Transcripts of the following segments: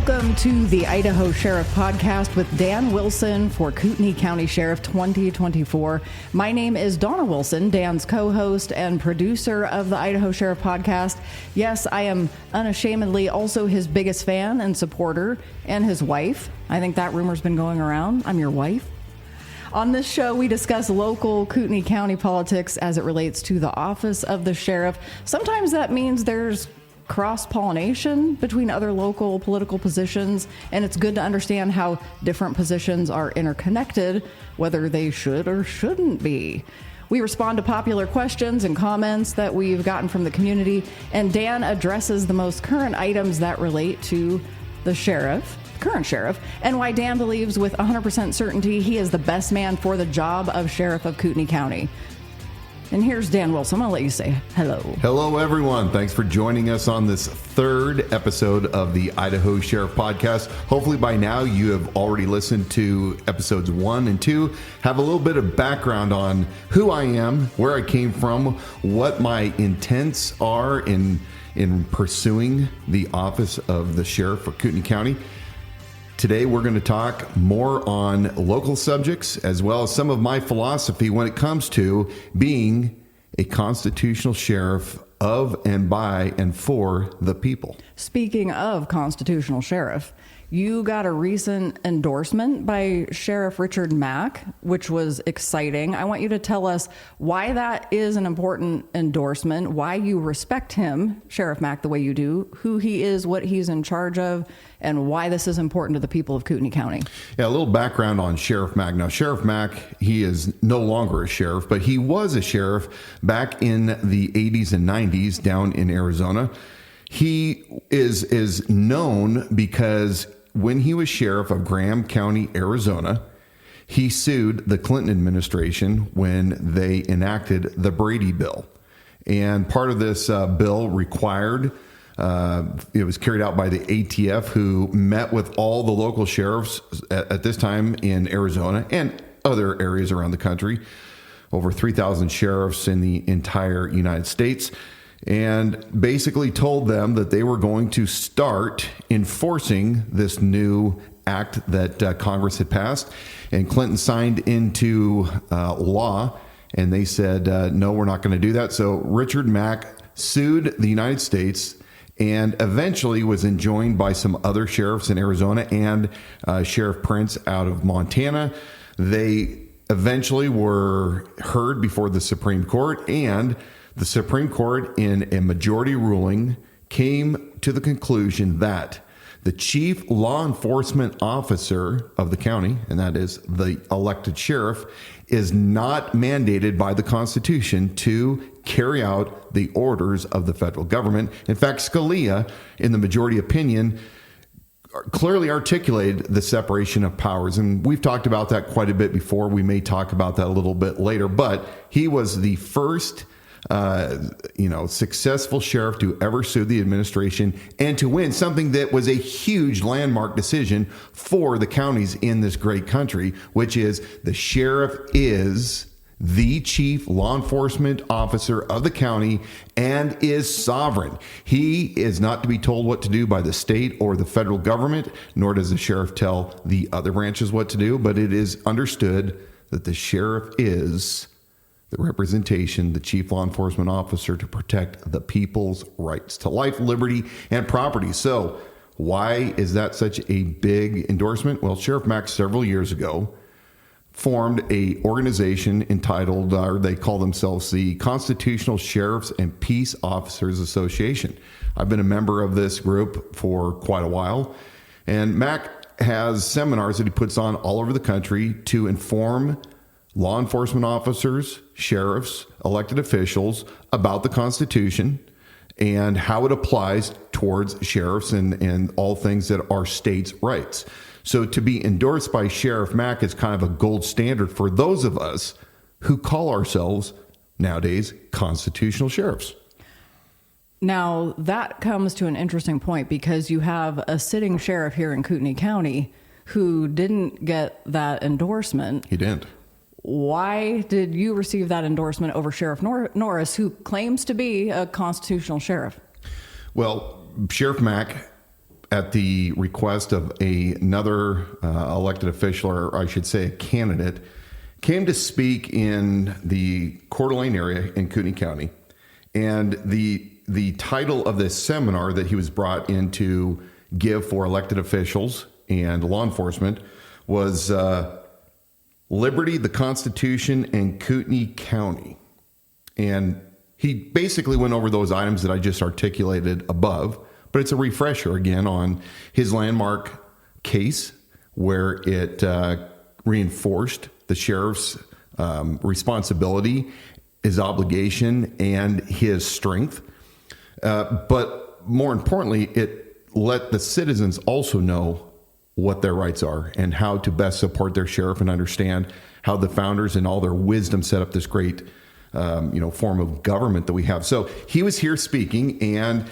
Welcome to the Idaho Sheriff Podcast with Dan Wilson for Kootenai County Sheriff 2024. My name is Dawna Wilson, Dan's co-host and producer of the Idaho Sheriff Podcast. Yes, I am unashamedly also his biggest fan and supporter, and his wife. I think that rumor's been going around. I'm your wife. On this show, we discuss local Kootenai County politics as it relates to the office of the sheriff. Sometimes that means there's cross-pollination between other local political positions, and it's good to understand how different positions are interconnected, whether they should or shouldn't be. We respond to popular questions and comments that we've gotten from the community, and Dan addresses the most current items that relate to the current sheriff, and why Dan believes with 100% certainty he is the best man for the job of sheriff of Kootenai County. And here's Dan Wilson. I'm going to let you say hello. Hello, everyone. Thanks for joining us on this third episode of the Idaho Sheriff Podcast. Hopefully by now you have already listened to episodes 1 and 2, have a little bit of background on who I am, where I came from, what my intents are in pursuing the office of the sheriff for Kootenai County. Today, we're going to talk more on local subjects as well as some of my philosophy when it comes to being a constitutional sheriff of and by and for the people. Speaking of constitutional sheriff, you got a recent endorsement by Sheriff Richard Mack, which was exciting. I want you to tell us why that is an important endorsement, why you respect him, Sheriff Mack, the way you do, who he is, what he's in charge of, and why this is important to the people of Kootenai County. Yeah, a little background on Sheriff Mack. Now, Sheriff Mack, he is no longer a sheriff, but he was a sheriff back in the 80s and 90s down in Arizona. He is known because when he was sheriff of Graham County, Arizona, he sued the Clinton administration when they enacted the Brady bill. And part of this bill required, it was carried out by the ATF, who met with all the local sheriffs at this time in Arizona and other areas around the country, over 3,000 sheriffs in the entire United States, and basically told them that they were going to start enforcing this new act that Congress had passed. And Clinton signed into law, and they said, no, we're not going to do that. So Richard Mack sued the United States and eventually was enjoined by some other sheriffs in Arizona and Sheriff Prince out of Montana. They eventually were heard before the Supreme Court, and the Supreme Court, in a majority ruling, came to the conclusion that the chief law enforcement officer of the county, and that is the elected sheriff, is not mandated by the Constitution to carry out the orders of the federal government. In fact, Scalia, in the majority opinion, clearly articulated the separation of powers. And we've talked about that quite a bit before. We may talk about that a little bit later, but he was the first successful sheriff to ever sue the administration and to win something that was a huge landmark decision for the counties in this great country, which is the sheriff is the chief law enforcement officer of the county and is sovereign. He is not to be told what to do by the state or the federal government, nor does the sheriff tell the other branches what to do, but it is understood that the sheriff is the representation, the chief law enforcement officer to protect the people's rights to life, liberty, and property. So why is that such a big endorsement? Well, Sheriff Mack several years ago formed a organization entitled, or they call themselves the Constitutional Sheriffs and Peace Officers Association. I've been a member of this group for quite a while, and Mack has seminars that he puts on all over the country to inform law enforcement officers, sheriffs, elected officials about the Constitution and how it applies towards sheriffs and all things that are states' rights. So to be endorsed by Sheriff Mack is kind of a gold standard for those of us who call ourselves nowadays constitutional sheriffs. Now, that comes to an interesting point because you have a sitting sheriff here in Kootenai County who didn't get that endorsement. He didn't. Why did you receive that endorsement over Sheriff Norris, who claims to be a constitutional sheriff? Well, Sheriff Mack at the request of another elected official, or I should say a candidate, came to speak in the Coeur d'Alene area in Kootenai County. And the title of this seminar that he was brought in to give for elected officials and law enforcement was Liberty, the Constitution, and Kootenai County. And he basically went over those items that I just articulated above, but it's a refresher again on his landmark case where it reinforced the sheriff's responsibility, his obligation, and his strength. But more importantly, it let the citizens also know what their rights are and how to best support their sheriff and understand how the founders and all their wisdom set up this great form of government that we have. So he was here speaking, and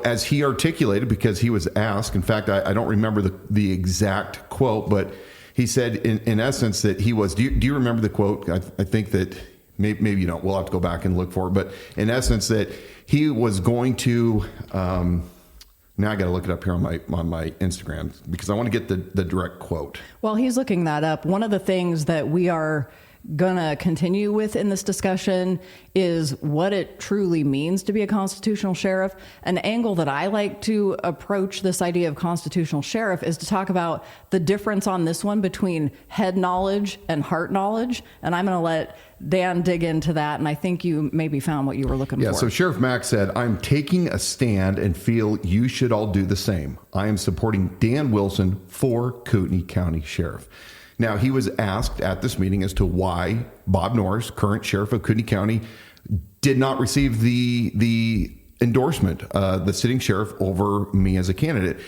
as he articulated, because he was asked, in fact, I don't remember the exact quote, but he said in essence that he was, do you remember the quote? I think that maybe you don't, we'll have to go back and look for it, but in essence that he was going to, now I got to look it up here on my Instagram because I want to get the direct quote. While he's looking that up, one of the things that we are going to continue with in this discussion is what it truly means to be a constitutional sheriff. An angle that I like to approach this idea of constitutional sheriff is to talk about the difference on this one between head knowledge and heart knowledge. And I'm going to let Dan dig into that. And I think you maybe found what you were looking for. Yeah, so Sheriff Mack said, "I'm taking a stand and feel you should all do the same. I am supporting Dan Wilson for Kootenai County Sheriff." Now, he was asked at this meeting as to why Bob Norris, current sheriff of Kootenai County, did not receive the endorsement, the sitting sheriff, over me as a candidate.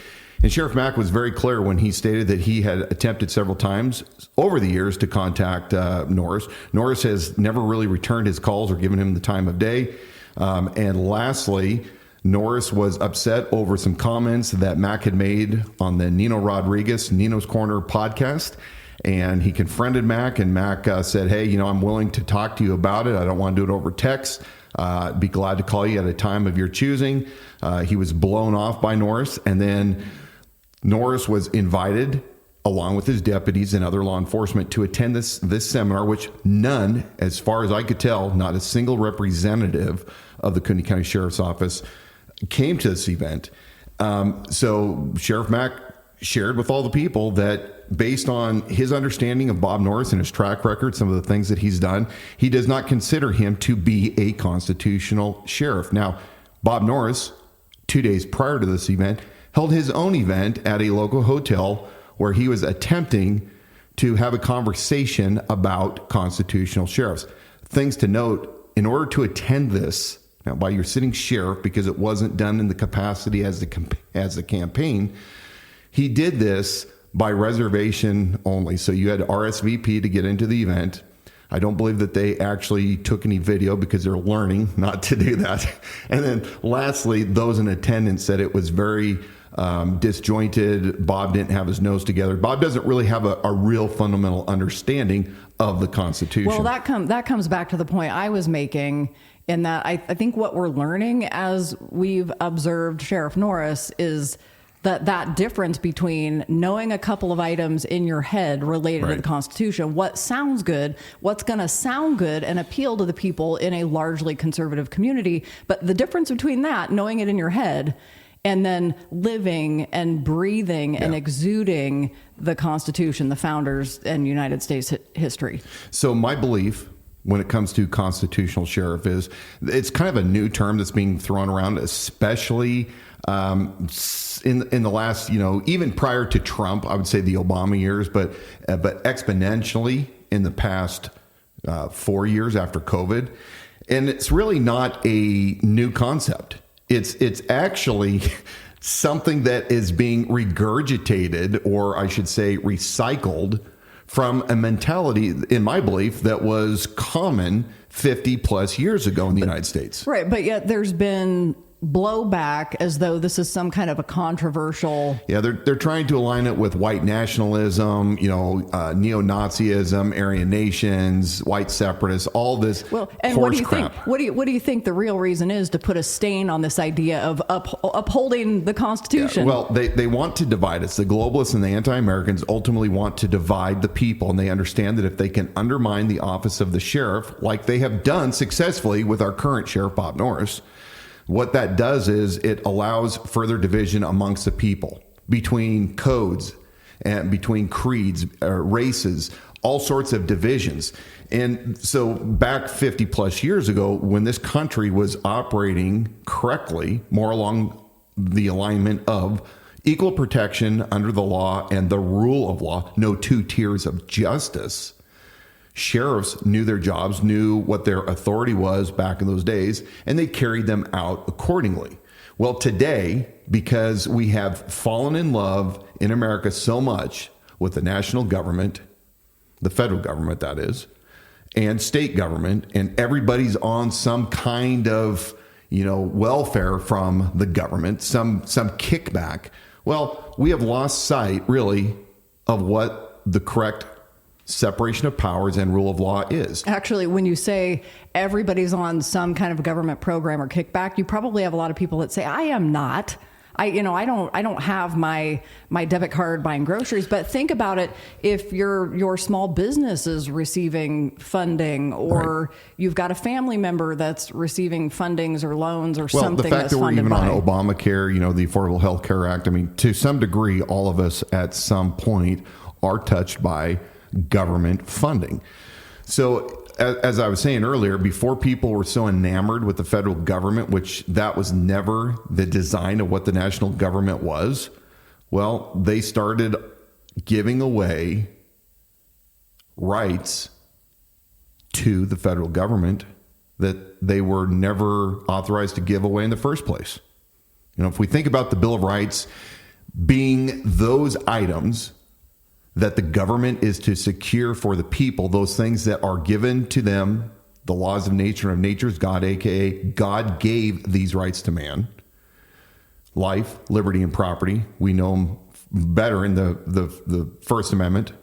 And Sheriff Mack was very clear when he stated that he had attempted several times over the years to contact Norris. Norris has never really returned his calls or given him the time of day. And lastly, Norris was upset over some comments that Mack had made on the Nino Rodriguez Nino's Corner podcast. And he confronted Mack, and Mack said, "Hey, I'm willing to talk to you about it. I don't want to do it over text. I'd be glad to call you at a time of your choosing." He was blown off by Norris, and then Norris was invited, along with his deputies and other law enforcement, to attend this seminar, which none, as far as I could tell, not a single representative of the Kootenai County Sheriff's Office came to this event. So Sheriff Mack shared with all the people that based on his understanding of Bob Norris and his track record, some of the things that he's done, he does not consider him to be a constitutional sheriff. Now, Bob Norris, 2 days prior to this event, held his own event at a local hotel where he was attempting to have a conversation about constitutional sheriffs. Things to note, in order to attend this, now by your sitting sheriff, because it wasn't done in the capacity as the campaign, he did this by reservation only. So you had RSVP to get into the event. I don't believe that they actually took any video because they're learning not to do that. And then lastly, those in attendance said it was very disjointed. Bob didn't have his nose together. Bob doesn't really have a real fundamental understanding of the Constitution. Well, that comes back to the point I was making, in that I think what we're learning as we've observed Sheriff Norris is that difference between knowing a couple of items in your head related to the Constitution, what sounds good, what's going to sound good and appeal to the people in a largely conservative community. But the difference between that, knowing it in your head, and then living and breathing and exuding the Constitution, the founders, and United States history. So my belief when it comes to constitutional sheriff is it's kind of a new term that's being thrown around, especially in the last, even prior to Trump, I would say the Obama years, but exponentially in the past 4 years after COVID. And it's really not a new concept. It's actually something that is being regurgitated, or I should say recycled, from a mentality, in my belief, that was common 50 plus years ago in the United States. Right. But yet there's been blowback as though this is some kind of a controversial. Yeah, they're trying to align it with white nationalism, neo-Nazism, Aryan nations, white separatists, all this. Well, and horse what do you crap. think? What do you think the real reason is to put a stain on this idea of upholding the Constitution? Yeah, well, they want to divide us. The globalists and the anti-Americans ultimately want to divide the people, and they understand that if they can undermine the office of the sheriff, like they have done successfully with our current sheriff, Bob Norris, what that does is it allows further division amongst the people between codes and between creeds, races, all sorts of divisions. And so back 50 plus years ago, when this country was operating correctly, more along the alignment of equal protection under the law and the rule of law, no two tiers of justice, sheriffs knew their jobs, knew what their authority was back in those days, and they carried them out accordingly. Well, today, because we have fallen in love in America so much with the national government, the federal government, that is, and state government, and everybody's on some kind of, welfare from the government, some kickback. Well, we have lost sight, really, of what the correct separation of powers and rule of law is. Actually, when you say everybody's on some kind of government program or kickback, you probably have a lot of people that say, I am not. I don't have my debit card buying groceries. But think about it. If your small business is receiving funding, or right, you've got a family member that's receiving fundings or loans or something. Well, the fact that's that we're even by on Obamacare, the Affordable Health Care Act, to some degree, all of us at some point are touched by government funding. So as I was saying earlier, before people were so enamored with the federal government, which that was never the design of what the national government was, well, they started giving away rights to the federal government that they were never authorized to give away in the first place. If we think about the Bill of Rights being those items that the government is to secure for the people, those things that are given to them, the laws of nature and of nature's God, aka God gave these rights to man. Life, liberty, and property. We know them better in the First Amendment.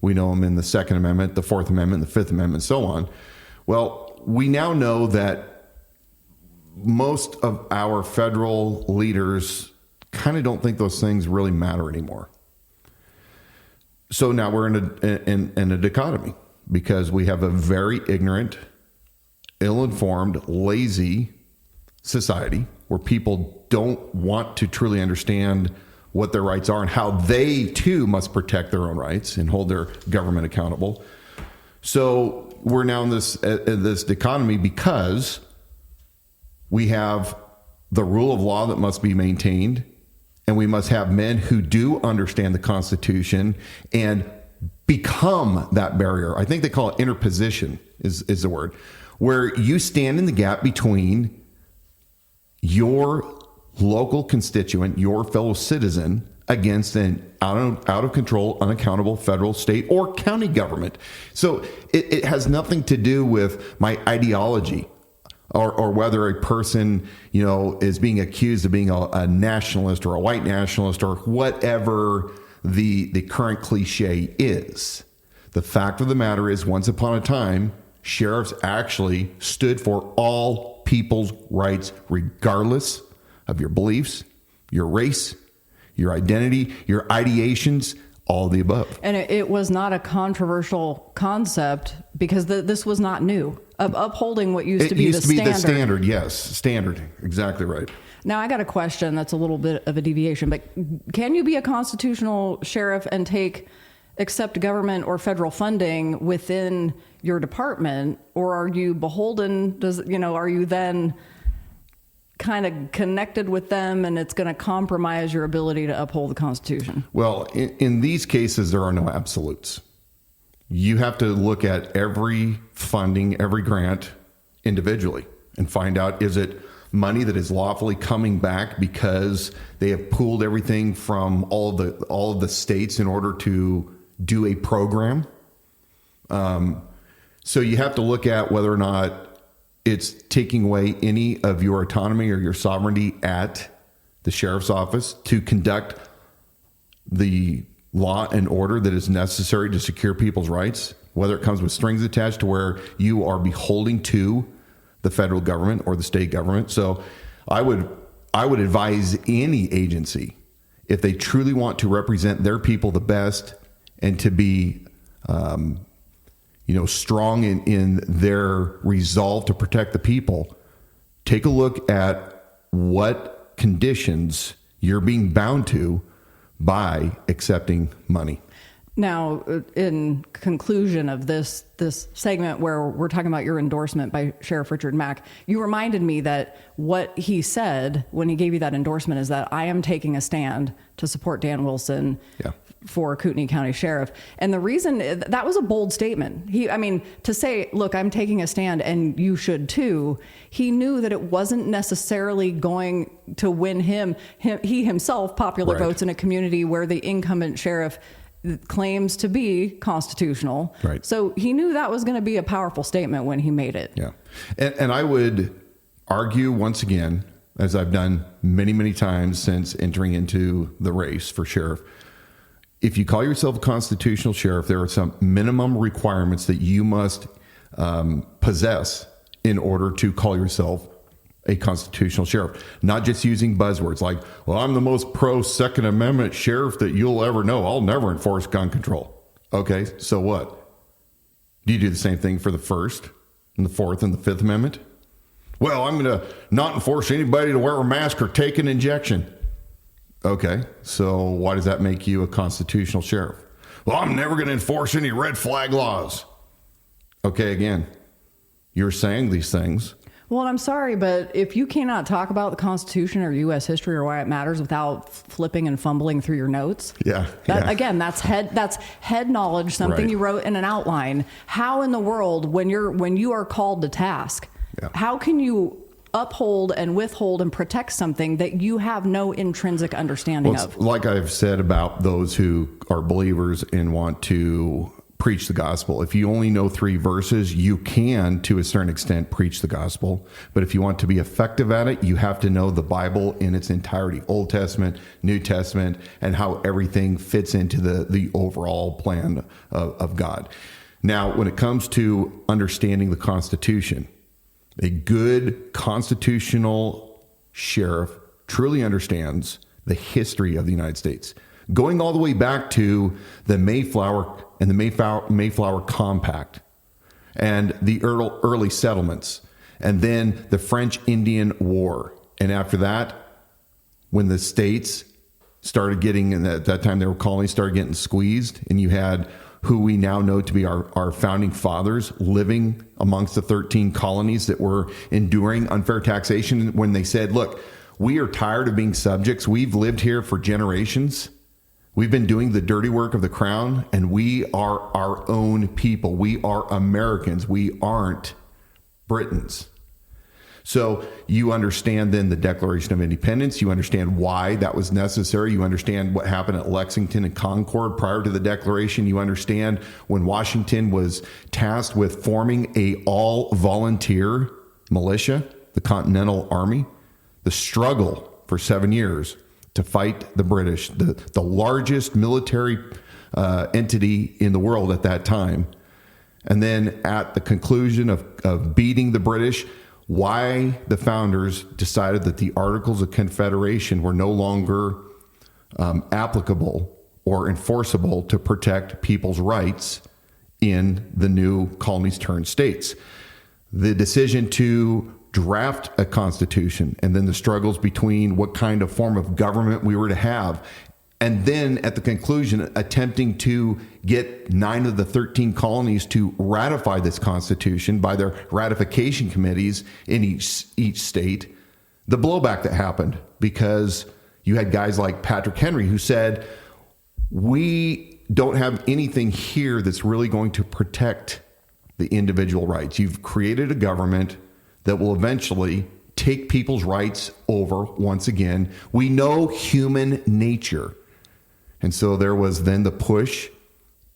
We know them in the Second Amendment, the Fourth Amendment, the Fifth Amendment, and so on. Well, we now know that most of our federal leaders kind of don't think those things really matter anymore. So now we're in a dichotomy, because we have a very ignorant, ill-informed, lazy society where people don't want to truly understand what their rights are and how they too must protect their own rights and hold their government accountable. So we're now in this dichotomy because we have the rule of law that must be maintained, and we must have men who do understand the Constitution and become that barrier. I think they call it interposition is the word, where you stand in the gap between your local constituent, your fellow citizen, against an out of control, unaccountable federal, state, or county government. So it has nothing to do with my ideology, or whether a person, is being accused of being a nationalist or a white nationalist or whatever the current cliche is. The fact of the matter is, once upon a time, sheriffs actually stood for all people's rights, regardless of your beliefs, your race, your identity, your ideations, all of the above. And it was not a controversial concept, because this was not new. Of upholding what used to be the standard. It used to be the standard, yes. Standard. Exactly right. Now, I got a question that's a little bit of a deviation, but can you be a constitutional sheriff and accept government or federal funding within your department? Or are you beholden? Are you then kind of connected with them, and it's going to compromise your ability to uphold the Constitution? Well, in these cases, there are no absolutes. You have to look at every funding, every grant individually and find out, is it money that is lawfully coming back because they have pooled everything from all of the states in order to do a program? So you have to look at whether or not it's taking away any of your autonomy or your sovereignty at the sheriff's office to conduct the law and order that is necessary to secure people's rights, whether it comes with strings attached to where you are beholding to the federal government or the state government. So I would advise any agency, if they truly want to represent their people the best and to be strong in their resolve to protect the people, take a look at what conditions you're being bound to by accepting money. Now, in conclusion of this segment where we're talking about your endorsement by Sheriff Richard Mack, you reminded me that what he said when he gave you that endorsement is that I am taking a stand to support Dan Wilson for Kootenai County Sheriff. And the reason that was a bold statement. To say, look, I'm taking a stand and you should too. He knew that it wasn't necessarily going to win he himself popular votes in a community where the incumbent sheriff claims to be constitutional. Right. So he knew that was going to be a powerful statement when he made it. Yeah. And I would argue once again, as I've done many, many times since entering into the race for sheriff, if you call yourself a constitutional sheriff, there are some minimum requirements that you must possess in order to call yourself a constitutional sheriff. Not just using buzzwords like, well, I'm the most pro Second Amendment sheriff that you'll ever know. I'll never enforce gun control. Okay, so what? Do you do the same thing for the First and the Fourth and the Fifth Amendment? Well, I'm going to not enforce anybody to wear a mask or take an injection. Okay, so why does that make you a constitutional sheriff? Well, I'm never going to enforce any red flag laws. Okay, again, you're saying these things. Well, I'm sorry, but if you cannot talk about the Constitution or U.S. history or why it matters without flipping and fumbling through your notes, again, that's head knowledge, something you wrote in an outline. How in the world, when you are called to task, how can you uphold and withhold and protect something that you have no intrinsic understanding of? Like I've said about those who are believers and want to preach the gospel. If you only know 3 verses, you can, to a certain extent, preach the gospel. But if you want to be effective at it, you have to know the Bible in its entirety, Old Testament, New Testament, and how everything fits into the overall plan of God. Now, when it comes to understanding the Constitution, a good constitutional sheriff truly understands the history of the United States, going all the way back to the Mayflower and the Mayflower Compact and the early settlements, and then the French Indian War. And after that, when the states started getting, and at that time they were colonies, started getting squeezed, and you had who we now know to be our founding fathers living amongst the 13 colonies that were enduring unfair taxation, when they said, look, we are tired of being subjects. We've lived here for generations. We've been doing the dirty work of the crown, and we are our own people. We are Americans. We aren't Britons. So you understand then the Declaration of Independence. You understand why that was necessary. You understand what happened at Lexington and Concord prior to the Declaration. You understand when Washington was tasked with forming a all-volunteer militia, the Continental Army, the struggle for 7 years to fight the British, the largest military entity in the world at that time. And then at the conclusion of beating the British, why the founders decided that the Articles of Confederation were no longer applicable or enforceable to protect people's rights in the new colonies turned states. The decision to draft a constitution, and then the struggles between what kind of form of government we were to have. And then at the conclusion, attempting to get 9 of the 13 colonies to ratify this constitution by their ratification committees in each state. The blowback that happened, because you had guys like Patrick Henry who said, we don't have anything here that's really going to protect the individual rights. You've created a government that will eventually take people's rights over once again. We know human nature. And so there was then the push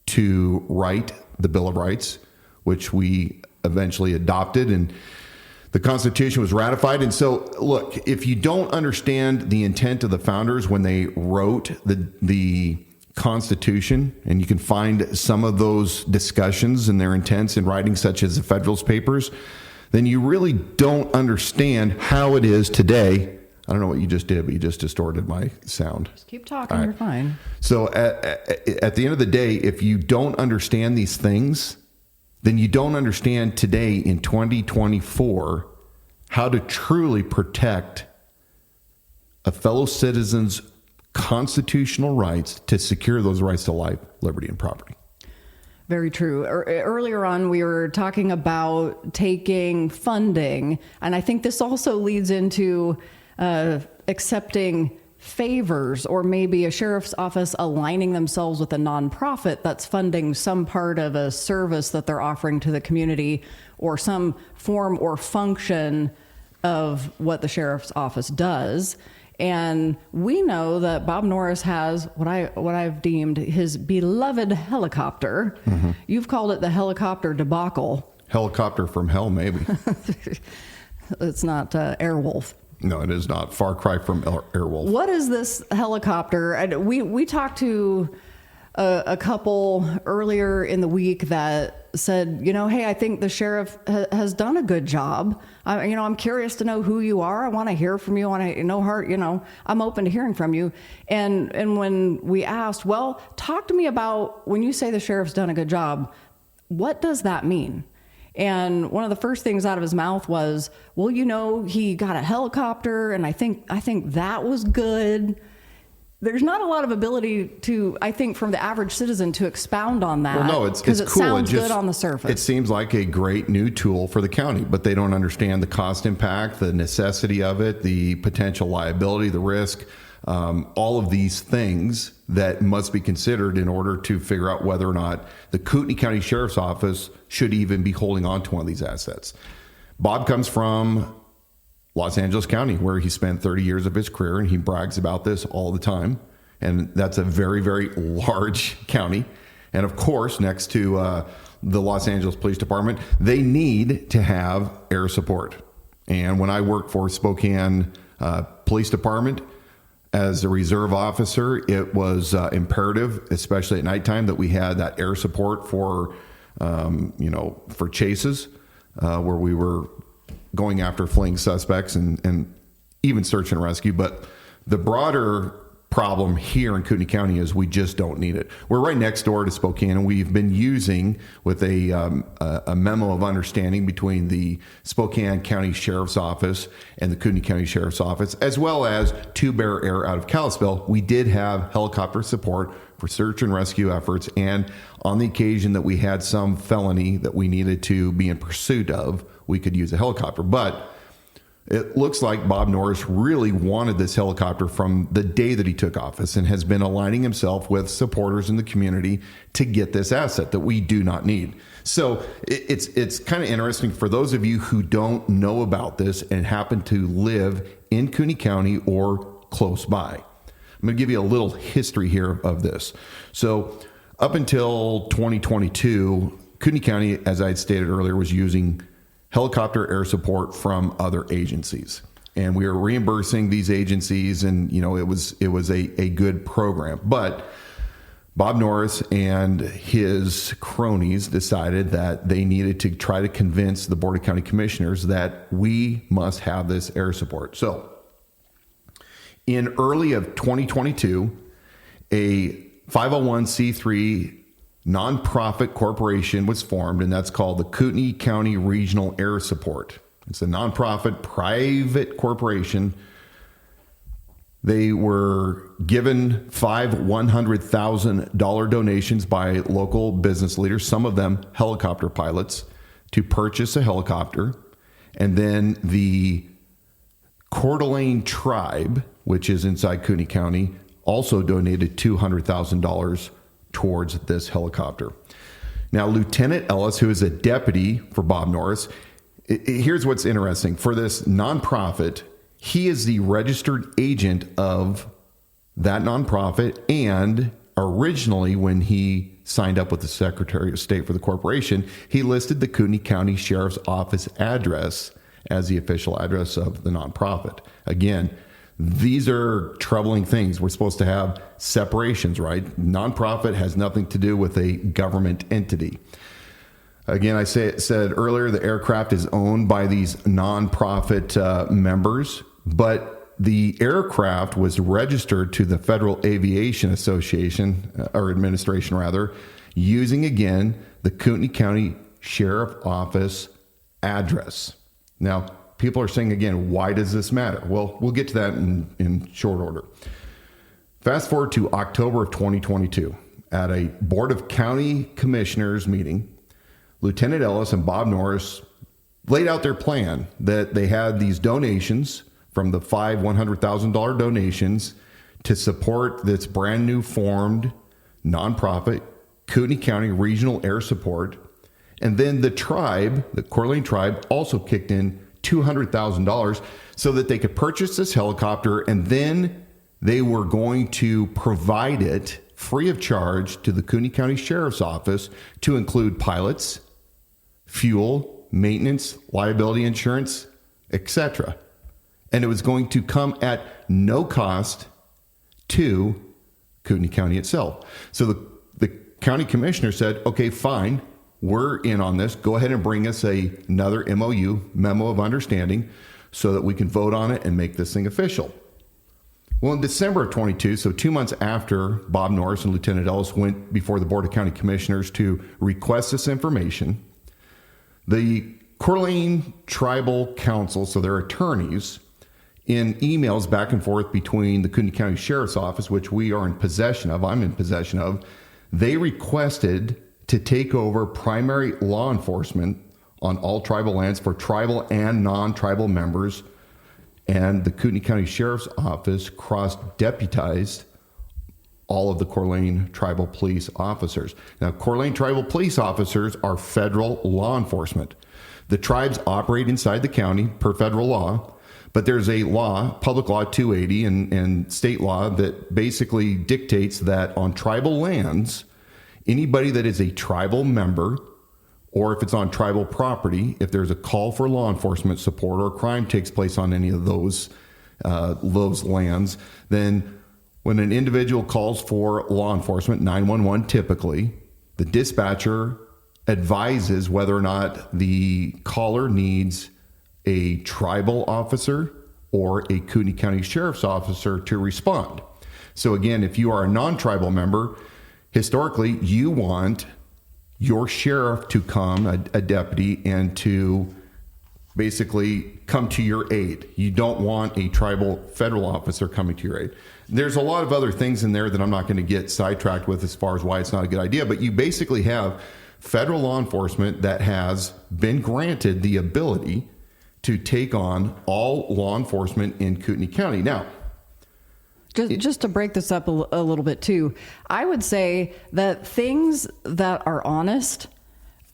to write the Bill of Rights, which we eventually adopted. And The Constitution was ratified. And so, look, if you don't understand the intent of the founders when they wrote the Constitution, and you can find some of those discussions and their intents in writings such as the Federalist Papers, then you really don't understand how it is today. I don't know what you just did, but you just distorted my sound. Just keep talking, You're fine. So at the end of the day, if you don't understand these things, then you don't understand today in 2024 how to truly protect a fellow citizen's constitutional rights to secure those rights to life, liberty, and property. Very true. Earlier on, we were talking about taking funding, and I think this also leads into accepting favors, or maybe a sheriff's office aligning themselves with a nonprofit that's funding some part of a service that they're offering to the community, or some form or function of what the sheriff's office does. And we know that Bob Norris has what I've deemed his beloved helicopter. Mm-hmm. You've called it the helicopter debacle. Helicopter from hell, maybe. It's not Airwolf. No, it is not. Far cry from Airwolf. What is this helicopter? And we talked to a couple earlier in the week that said, hey, I think the sheriff has done a good job. I'm curious to know who you are. I want to hear from you. I'm open to hearing from you. And when we asked, well, talk to me about when you say the sheriff's done a good job, what does that mean? And one of the first things out of his mouth was, well, he got a helicopter, and I think that was good. There's not a lot of ability to, I think, from the average citizen to expound on that. Well, no, it's because it cool. sounds good on the surface. It seems like a great new tool for the county, but they don't understand the cost impact, the necessity of it, the potential liability, the risk, all of these things that must be considered in order to figure out whether or not the Kootenai County Sheriff's Office should even be holding on to one of these assets. Bob comes from Los Angeles County, where he spent 30 years of his career, and he brags about this all the time. And that's a very, very large county. And of course, next to the Los Angeles Police Department, they need to have air support. And when I worked for Spokane Police Department as a reserve officer, it was imperative, especially at nighttime, that we had that air support for chases where we were going after fleeing suspects and even search and rescue. But the broader problem here in Kootenai County is we just don't need it. We're right next door to Spokane, and we've been using with a memo of understanding between the Spokane County Sheriff's Office and the Kootenai County Sheriff's Office, as well as Two Bear Air out of Kalispell. We did have helicopter support for search and rescue efforts, and on the occasion that we had some felony that we needed to be in pursuit of, we could use a helicopter. But it looks like Bob Norris really wanted this helicopter from the day that he took office, and has been aligning himself with supporters in the community to get this asset that we do not need. So it's kind of interesting for those of you who don't know about this and happen to live in Kootenai County or close by. I'm going to give you a little history here of this. So up until 2022, Kootenai County, as I had stated earlier, was using helicopter air support from other agencies, and we were reimbursing these agencies, and it was a good program. But Bob Norris and his cronies decided that they needed to try to convince the Board of County Commissioners that we must have this air support. So in early of 2022, a 501c3 nonprofit corporation was formed, and that's called the Kootenai County Regional Air Support. It's a nonprofit private corporation. They were given 5 $100,000 donations by local business leaders, some of them helicopter pilots, to purchase a helicopter. And then the Coeur d'Alene tribe, which is inside Kootenai County, also donated $200,000 towards this helicopter. Now, Lieutenant Ellis, who is a deputy for Bob Norris, here's what's interesting. For this nonprofit, he is the registered agent of that nonprofit, and originally when he signed up with the Secretary of State for the corporation, he listed the Kootenai County Sheriff's Office address as the official address of the nonprofit. Again, these are troubling things. We're supposed to have separations, right? Nonprofit has nothing to do with a government entity. Again, I said earlier, the aircraft is owned by these nonprofit members, but the aircraft was registered to the Federal Aviation Association, or Administration rather, using, again, the Kootenai County Sheriff Office address. Now, people are saying, again, why does this matter? Well, we'll get to that in short order. Fast forward to October of 2022. At a Board of County Commissioners meeting, Lieutenant Ellis and Bob Norris laid out their plan that they had these donations from the 5 $100,000 donations to support this brand new formed nonprofit, Kootenai County Regional Air Support. And then the tribe, the Coeur d'Alene tribe, also kicked in $200,000 so that they could purchase this helicopter, and then they were going to provide it free of charge to the Kootenai County Sheriff's Office to include pilots, fuel, maintenance, liability insurance, etc. And it was going to come at no cost to Kootenai County itself. So the county commissioner said, okay, fine, we're in on this. Go ahead and bring us another MOU, memo of understanding, so that we can vote on it and make this thing official. Well, in December of 22, so 2 months after Bob Norris and Lieutenant Ellis went before the Board of County Commissioners to request this information, the Coeur d'Alene Tribal Council, so their attorneys, in emails back and forth between the Kootenai County Sheriff's Office, which we are in possession of, I'm in possession of, they requested to take over primary law enforcement on all tribal lands for tribal and non-tribal members, and the Kootenai County Sheriff's Office cross-deputized all of the Coeur d'Alene Tribal Police officers. Now, Coeur d'Alene Tribal Police officers are federal law enforcement. The tribes operate inside the county per federal law, but there's a law, Public Law 280 and state law, that basically dictates that on tribal lands, anybody that is a tribal member, or if it's on tribal property, if there's a call for law enforcement support or crime takes place on any of those lands, then when an individual calls for law enforcement, 911 typically, the dispatcher advises whether or not the caller needs a tribal officer or a Kootenai County Sheriff's officer to respond. So again, if you are a non-tribal member, historically, you want your sheriff to come, a deputy, and to basically come to your aid. You don't want a tribal federal officer coming to your aid. There's a lot of other things in there that I'm not going to get sidetracked with as far as why it's not a good idea, but you basically have federal law enforcement that has been granted the ability to take on all law enforcement in Kootenai County. Now, Just to break this up a little bit too, I would say that things that are honest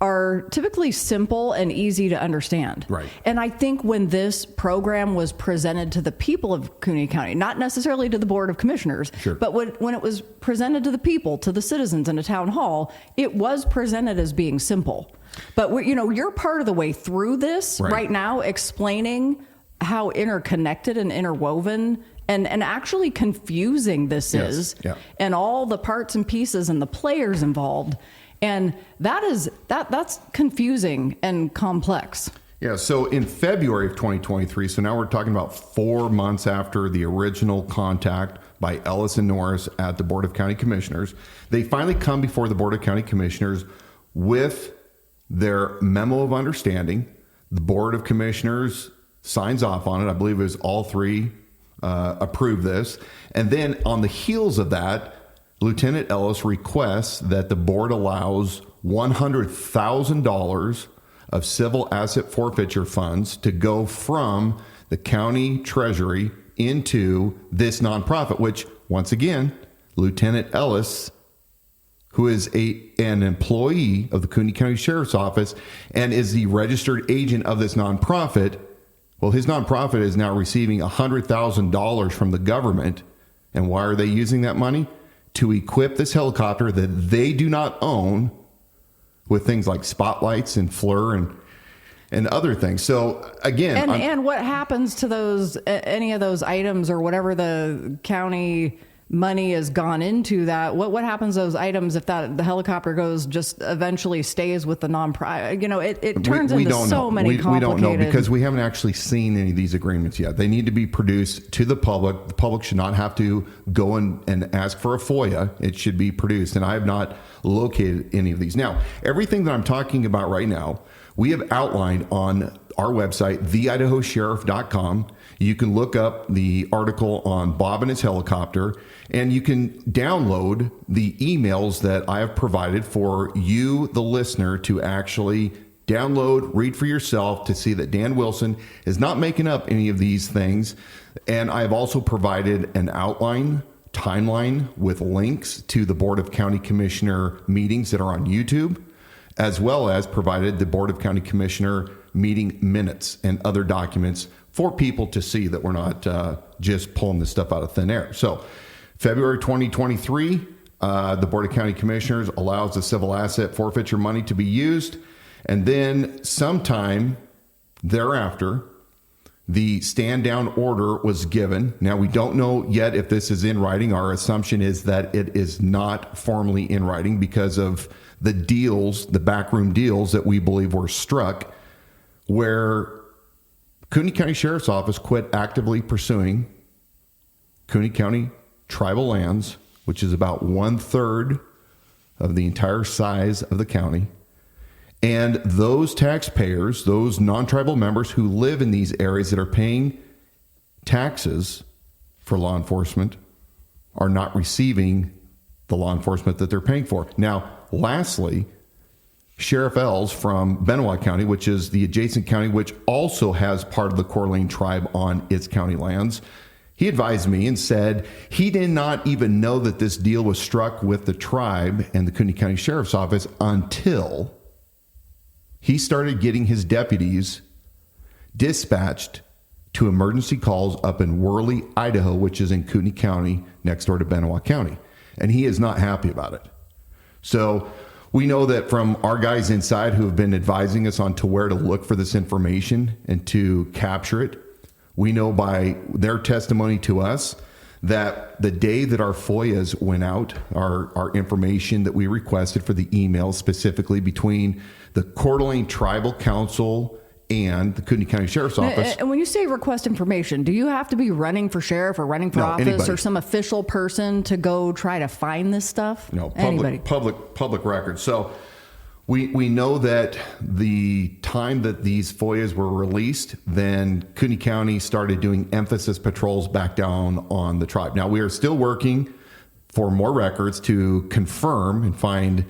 are typically simple and easy to understand. Right. And I think when this program was presented to the people of Kootenai County, not necessarily to the Board of Commissioners, sure, but when it was presented to the people, to the citizens in a town hall, it was presented as being simple. But you're part of the way through this right now, explaining how interconnected and interwoven and actually confusing this is, and all the parts and pieces and the players involved. And that's confusing and complex. Yeah, so in February of 2023, so now we're talking about 4 months after the original contact by Ellis and Norris at the Board of County Commissioners, they finally come before the Board of County Commissioners with their memo of understanding. The Board of Commissioners signs off on it. I believe it was all three approve this. And then on the heels of that, Lieutenant Ellis requests that the board allows $100,000 of civil asset forfeiture funds to go from the county treasury into this nonprofit, which, once again, Lieutenant Ellis, who is an employee of the Kootenai County Sheriff's Office and is the registered agent of this nonprofit, well, his nonprofit is now receiving $100,000 from the government. And why are they using that money? To equip this helicopter that they do not own with things like spotlights and FLIR. And and other things. So again, and what happens to those, any of those items or whatever the county money has gone into that? What happens to those items if the helicopter goes, just eventually stays with the non-private? It turns into so many complicated. We don't know because we haven't actually seen any of these agreements yet. They need to be produced to the public. The public should not have to go and ask for a FOIA. It should be produced. And I have not located any of these. Now, everything that I'm talking about right now, we have outlined on our website, theidahosheriff.com. You can look up the article on Bob and his helicopter, and you can download the emails that I have provided for you, the listener, to actually download, read for yourself to see that Dan Wilson is not making up any of these things. And I've also provided an outline timeline with links to the Board of County Commissioner meetings that are on YouTube, as well as provided the Board of County Commissioner meeting minutes and other documents for people to see that we're not just pulling this stuff out of thin air. So February 2023, the Board of County Commissioners allows the civil asset forfeiture money to be used. And then sometime thereafter, the stand down order was given. Now, we don't know yet if this is in writing. Our assumption is that it is not formally in writing because of the deals, the backroom deals that we believe were struck, where Kootenai County Sheriff's Office quit actively pursuing Kootenai County tribal lands, which is about 1/3 of the entire size of the county. And those taxpayers, those non-tribal members who live in these areas that are paying taxes for law enforcement, are not receiving the law enforcement that they're paying for. Now, lastly, Sheriff Ells from Benoit County, which is the adjacent county, which also has part of the Coeur d'Alene tribe on its county lands, he advised me and said he did not even know that this deal was struck with the tribe and the Kootenai County Sheriff's Office until he started getting his deputies dispatched to emergency calls up in Worley, Idaho, which is in Kootenai County, next door to Benoit County. And he is not happy about it. So we know that from our guys inside who have been advising us on to where to look for this information and to capture it. We know by their testimony to us that the day that our FOIAs went out, our information that we requested for the emails specifically between the Coeur d'Alene Tribal Council and the Kootenai County Sheriff's Office. And when you say request information, do you have to be running for sheriff or running for office anybody, or some official person to go try to find this stuff? No, public record. So we know that the time that these FOIAs were released, then Kootenai County started doing emphasis patrols back down on the tribe. Now, we are still working for more records to confirm and find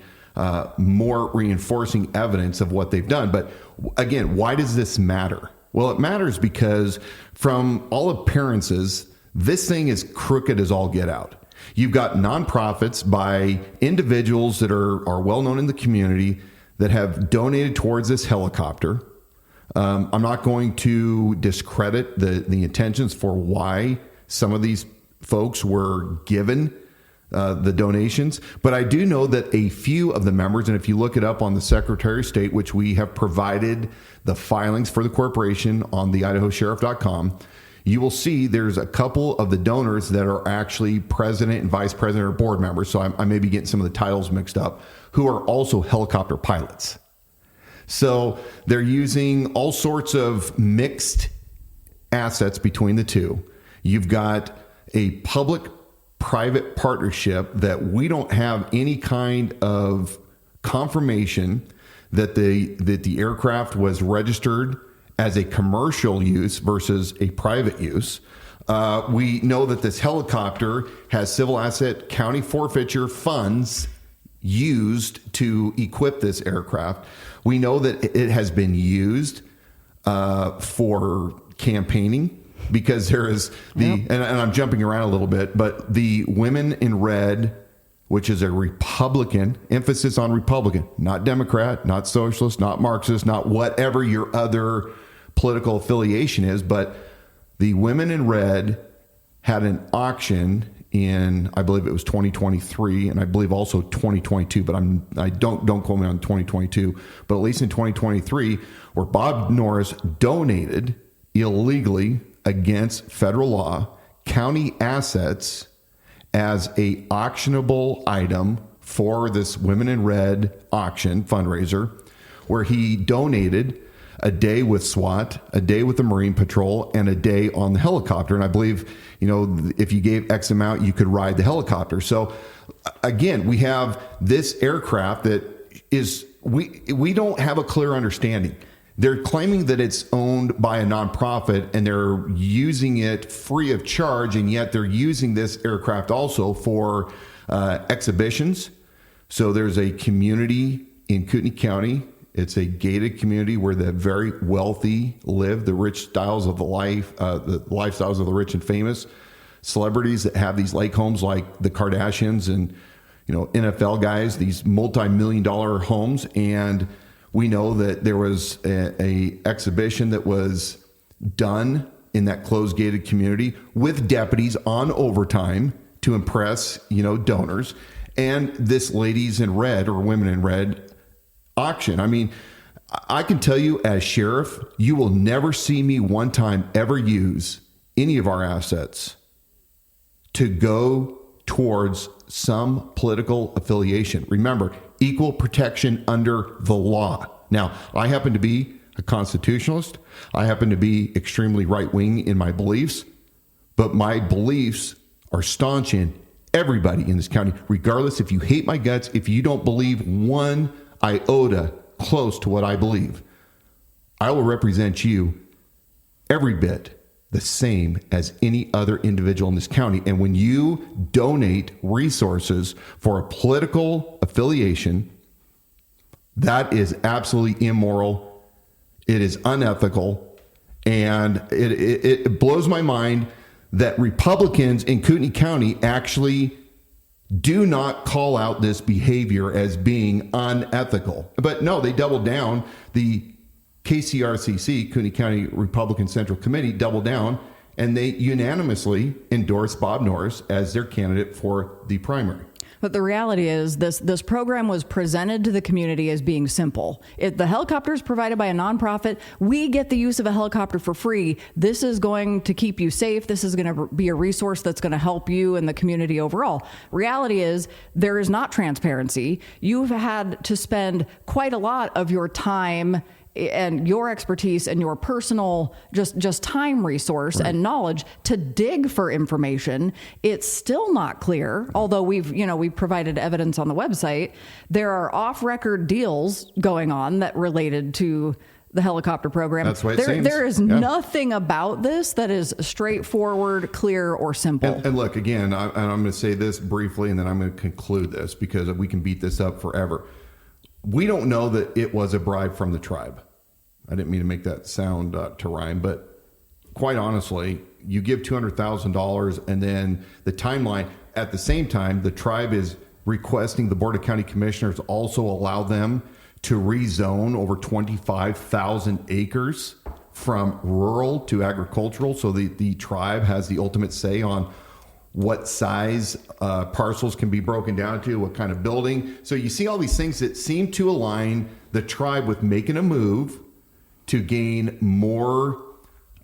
more reinforcing evidence of what they've done. But again, why does this matter? Well, it matters because from all appearances, this thing is crooked as all get out. You've got nonprofits by individuals that are well known in the community that have donated towards this helicopter. I'm not going to discredit the intentions for why some of these folks were given the donations, but I do know that a few of the members, and if you look it up on the Secretary of State, which we have provided the filings for the corporation on the idahosheriff.com, you will see there's a couple of the donors that are actually president and vice president or board members. So I may be getting some of the titles mixed up, who are also helicopter pilots. So they're using all sorts of mixed assets between the two. You've got a public-private partnership that we don't have any kind of confirmation that the aircraft was registered as a commercial use versus a private use. We know that this helicopter has civil asset county forfeiture funds used to equip this aircraft. We know that it has been used for campaigning because there is and I'm jumping around a little bit, but the Women in Red, which is a Republican, emphasis on Republican, not Democrat, not socialist, not Marxist, not whatever your other political affiliation is, but the Women in Red had an auction in, I believe it was 2023, and I believe also 2022, but I don't quote me on 2022, but at least in 2023, where Bob Norris donated illegally against federal law county assets as a auctionable item for this Women in Red auction fundraiser, where he donated a day with SWAT, a day with the Marine Patrol, and a day on the helicopter. And I believe, if you gave X amount, you could ride the helicopter. So again, we have this aircraft that is, we don't have a clear understanding. They're claiming that it's owned by a nonprofit and they're using it free of charge, and yet they're using this aircraft also for exhibitions. So there's a community in Kootenai County. It's a gated community where the very wealthy live, the rich styles of the lifestyles of the rich and famous. Celebrities that have these lake homes like the Kardashians and NFL guys, these multi-million-dollar homes. And we know that there was a exhibition that was done in that closed gated community with deputies on overtime to impress, donors. And this ladies in red or women in red auction. I mean, I can tell you as sheriff, you will never see me one time ever use any of our assets to go towards some political affiliation. Remember, equal protection under the law. Now, I happen to be a constitutionalist. I happen to be extremely right-wing in my beliefs, but my beliefs are staunch in everybody in this county, regardless if you hate my guts, if you don't believe one iota close to what I believe. I will represent you every bit the same as any other individual in this county. And when you donate resources for a political affiliation, that is absolutely immoral. It is unethical. And it blows my mind that Republicans in Kootenai County actually do not call out this behavior as being unethical. But no, they doubled down. The KCRCC, Kootenai County Republican Central Committee, doubled down, and they unanimously endorsed Bob Norris as their candidate for the primary. But the reality is this program was presented to the community as being simple. The helicopter is provided by a nonprofit. We get the use of a helicopter for free. This is going to keep you safe. This is going to be a resource that's going to help you and the community overall. Reality is there is not transparency. You've had to spend quite a lot of your time and your expertise and your personal just time resource and knowledge to dig for information. It's still not clear, although we've provided evidence on the website. There are off-record deals going on that related to the helicopter program. That's what it seems. There is nothing about this that is straightforward, clear, or simple. And look, again, I'm going to say this briefly, and then I'm going to conclude this because we can beat this up forever. We don't know that it was a bribe from the tribe. I didn't mean to make that sound to rhyme, but quite honestly, you give $200,000 and then the timeline, at the same time, the tribe is requesting the Board of County Commissioners also allow them to rezone over 25,000 acres from rural to agricultural. So the tribe has the ultimate say on what size parcels can be broken down to, what kind of building. So you see all these things that seem to align the tribe with making a move to gain more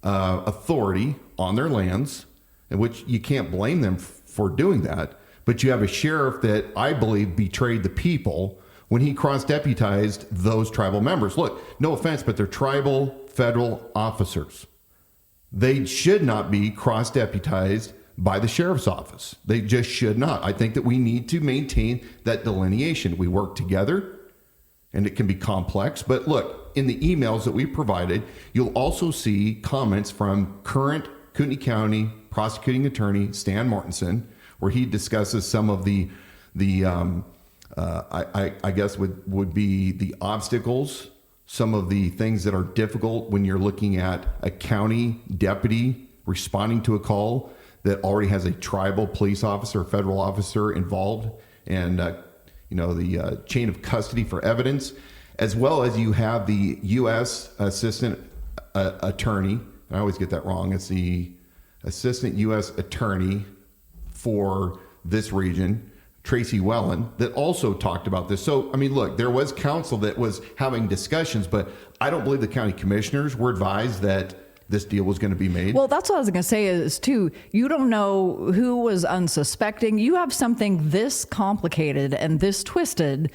authority on their lands, in which you can't blame them for doing that. But you have a sheriff that I believe betrayed the people when he cross-deputized those tribal members. Look, no offense, but they're tribal federal officers. They should not be cross-deputized by the sheriff's office. They just should not. I think that we need to maintain that delineation. We work together, and it can be complex. But look, in the emails that we provided, you'll also see comments from current Kootenai County prosecuting attorney Stan Mortensen, where he discusses some of the I guess would be the obstacles, some of the things that are difficult when you're looking at a county deputy responding to a call that already has a tribal police officer, federal officer involved, and the chain of custody for evidence, as well as you have the U.S. Assistant Attorney. I always get that wrong. It's the Assistant U.S. Attorney for this region, Tracy Wellen, that also talked about this. So, I mean, look, there was council that was having discussions, but I don't believe the county commissioners were advised that this deal was going to be made. Well, that's what I was going to say is, too, you don't know who was unsuspecting. You have something this complicated and this twisted.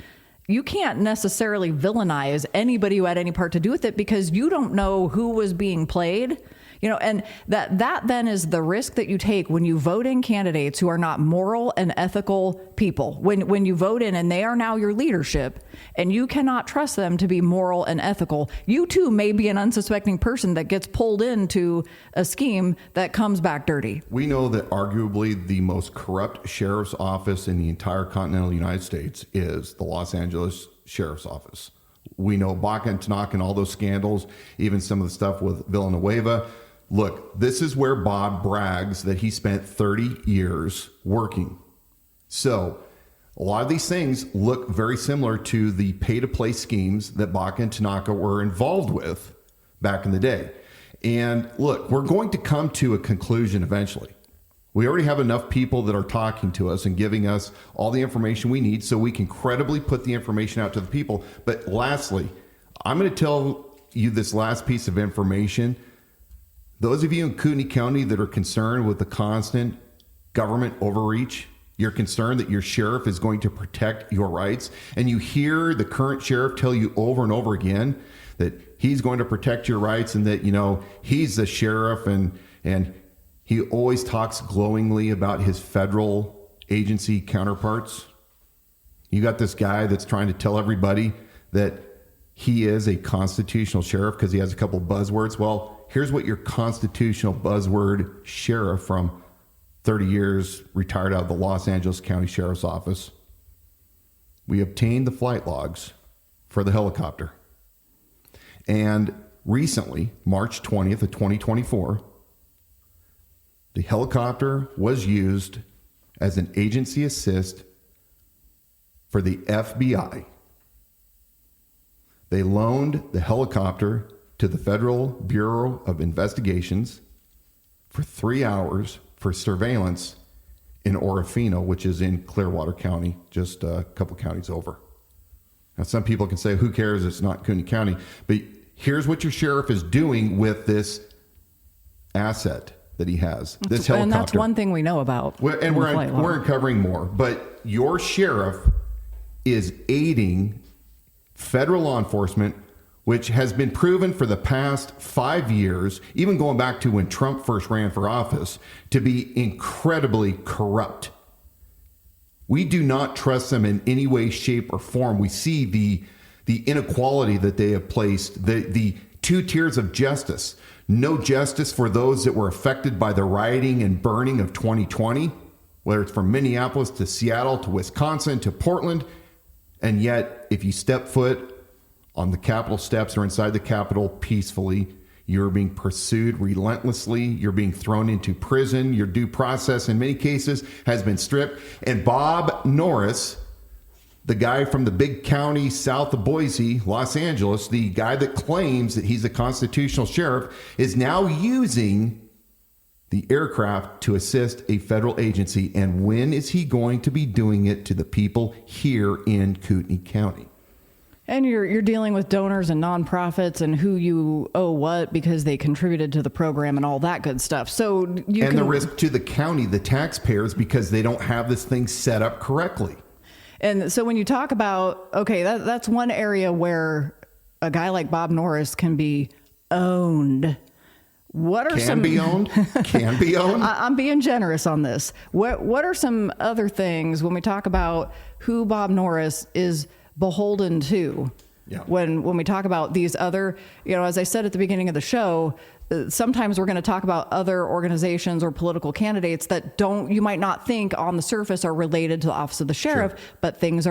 You can't necessarily villainize anybody who had any part to do with it because you don't know who was being played. And that then is the risk that you take when you vote in candidates who are not moral and ethical people. When you vote in and they are now your leadership and you cannot trust them to be moral and ethical, you too may be an unsuspecting person that gets pulled into a scheme that comes back dirty. We know that arguably the most corrupt sheriff's office in the entire continental United States is the Los Angeles Sheriff's Office. We know Baca and Tanaka and all those scandals, even some of the stuff with Villanueva. Look, this is where Bob brags that he spent 30 years working. So a lot of these things look very similar to the pay-to-play schemes that Baca and Tanaka were involved with back in the day. And look, we're going to come to a conclusion eventually. We already have enough people that are talking to us and giving us all the information we need so we can credibly put the information out to the people. But lastly, I'm going to tell you this last piece of information. Those of you in Kootenai County that are concerned with the constant government overreach, you're concerned that your sheriff is going to protect your rights, and you hear the current sheriff tell you over and over again that he's going to protect your rights and that, he's the sheriff and he always talks glowingly about his federal agency counterparts. You got this guy that's trying to tell everybody that he is a constitutional sheriff because he has a couple buzzwords. Well, here's what your constitutional buzzword sheriff from 30 years retired out of the Los Angeles County Sheriff's Office. We obtained the flight logs for the helicopter. And recently, March 20th of 2024, the helicopter was used as an agency assist for the FBI. They loaned the helicopter to the Federal Bureau of Investigations for 3 hours for surveillance in Orofino, which is in Clearwater County, just a couple counties over. Now, some people can say, who cares? It's not Kootenai County. But here's what your sheriff is doing with this asset that he has, this helicopter. And that's one thing we know about. And we're uncovering more. But your sheriff is aiding federal law enforcement, which has been proven for the past 5 years, even going back to when Trump first ran for office, to be incredibly corrupt. We do not trust them in any way, shape, or form. We see the inequality that they have placed, the two tiers of justice. No justice for those that were affected by the rioting and burning of 2020, whether it's from Minneapolis to Seattle to Wisconsin to Portland. And yet, if you step foot on the Capitol steps or inside the Capitol peacefully, you're being pursued relentlessly. You're being thrown into prison. Your due process, in many cases, has been stripped. And Bob Norris, the guy from the big county south of Boise, Los Angeles, the guy that claims that he's a constitutional sheriff, is now using the aircraft to assist a federal agency. And when is he going to be doing it to the people here in Kootenai County? And you're dealing with donors and nonprofits and who you owe what because they contributed to the program and all that good stuff. So the risk to the county, the taxpayers, because they don't have this thing set up correctly. And so when you talk about, okay, that's one area where a guy like Bob Norris can be owned. Can be owned? I'm being generous on this. What are some other things when we talk about who Bob Norris is beholden to? Yeah. When we talk about these other, as I said at the beginning of the show, sometimes we're going to talk about other organizations or political candidates that you might not think on the surface are related to the office of the sheriff, sure, but things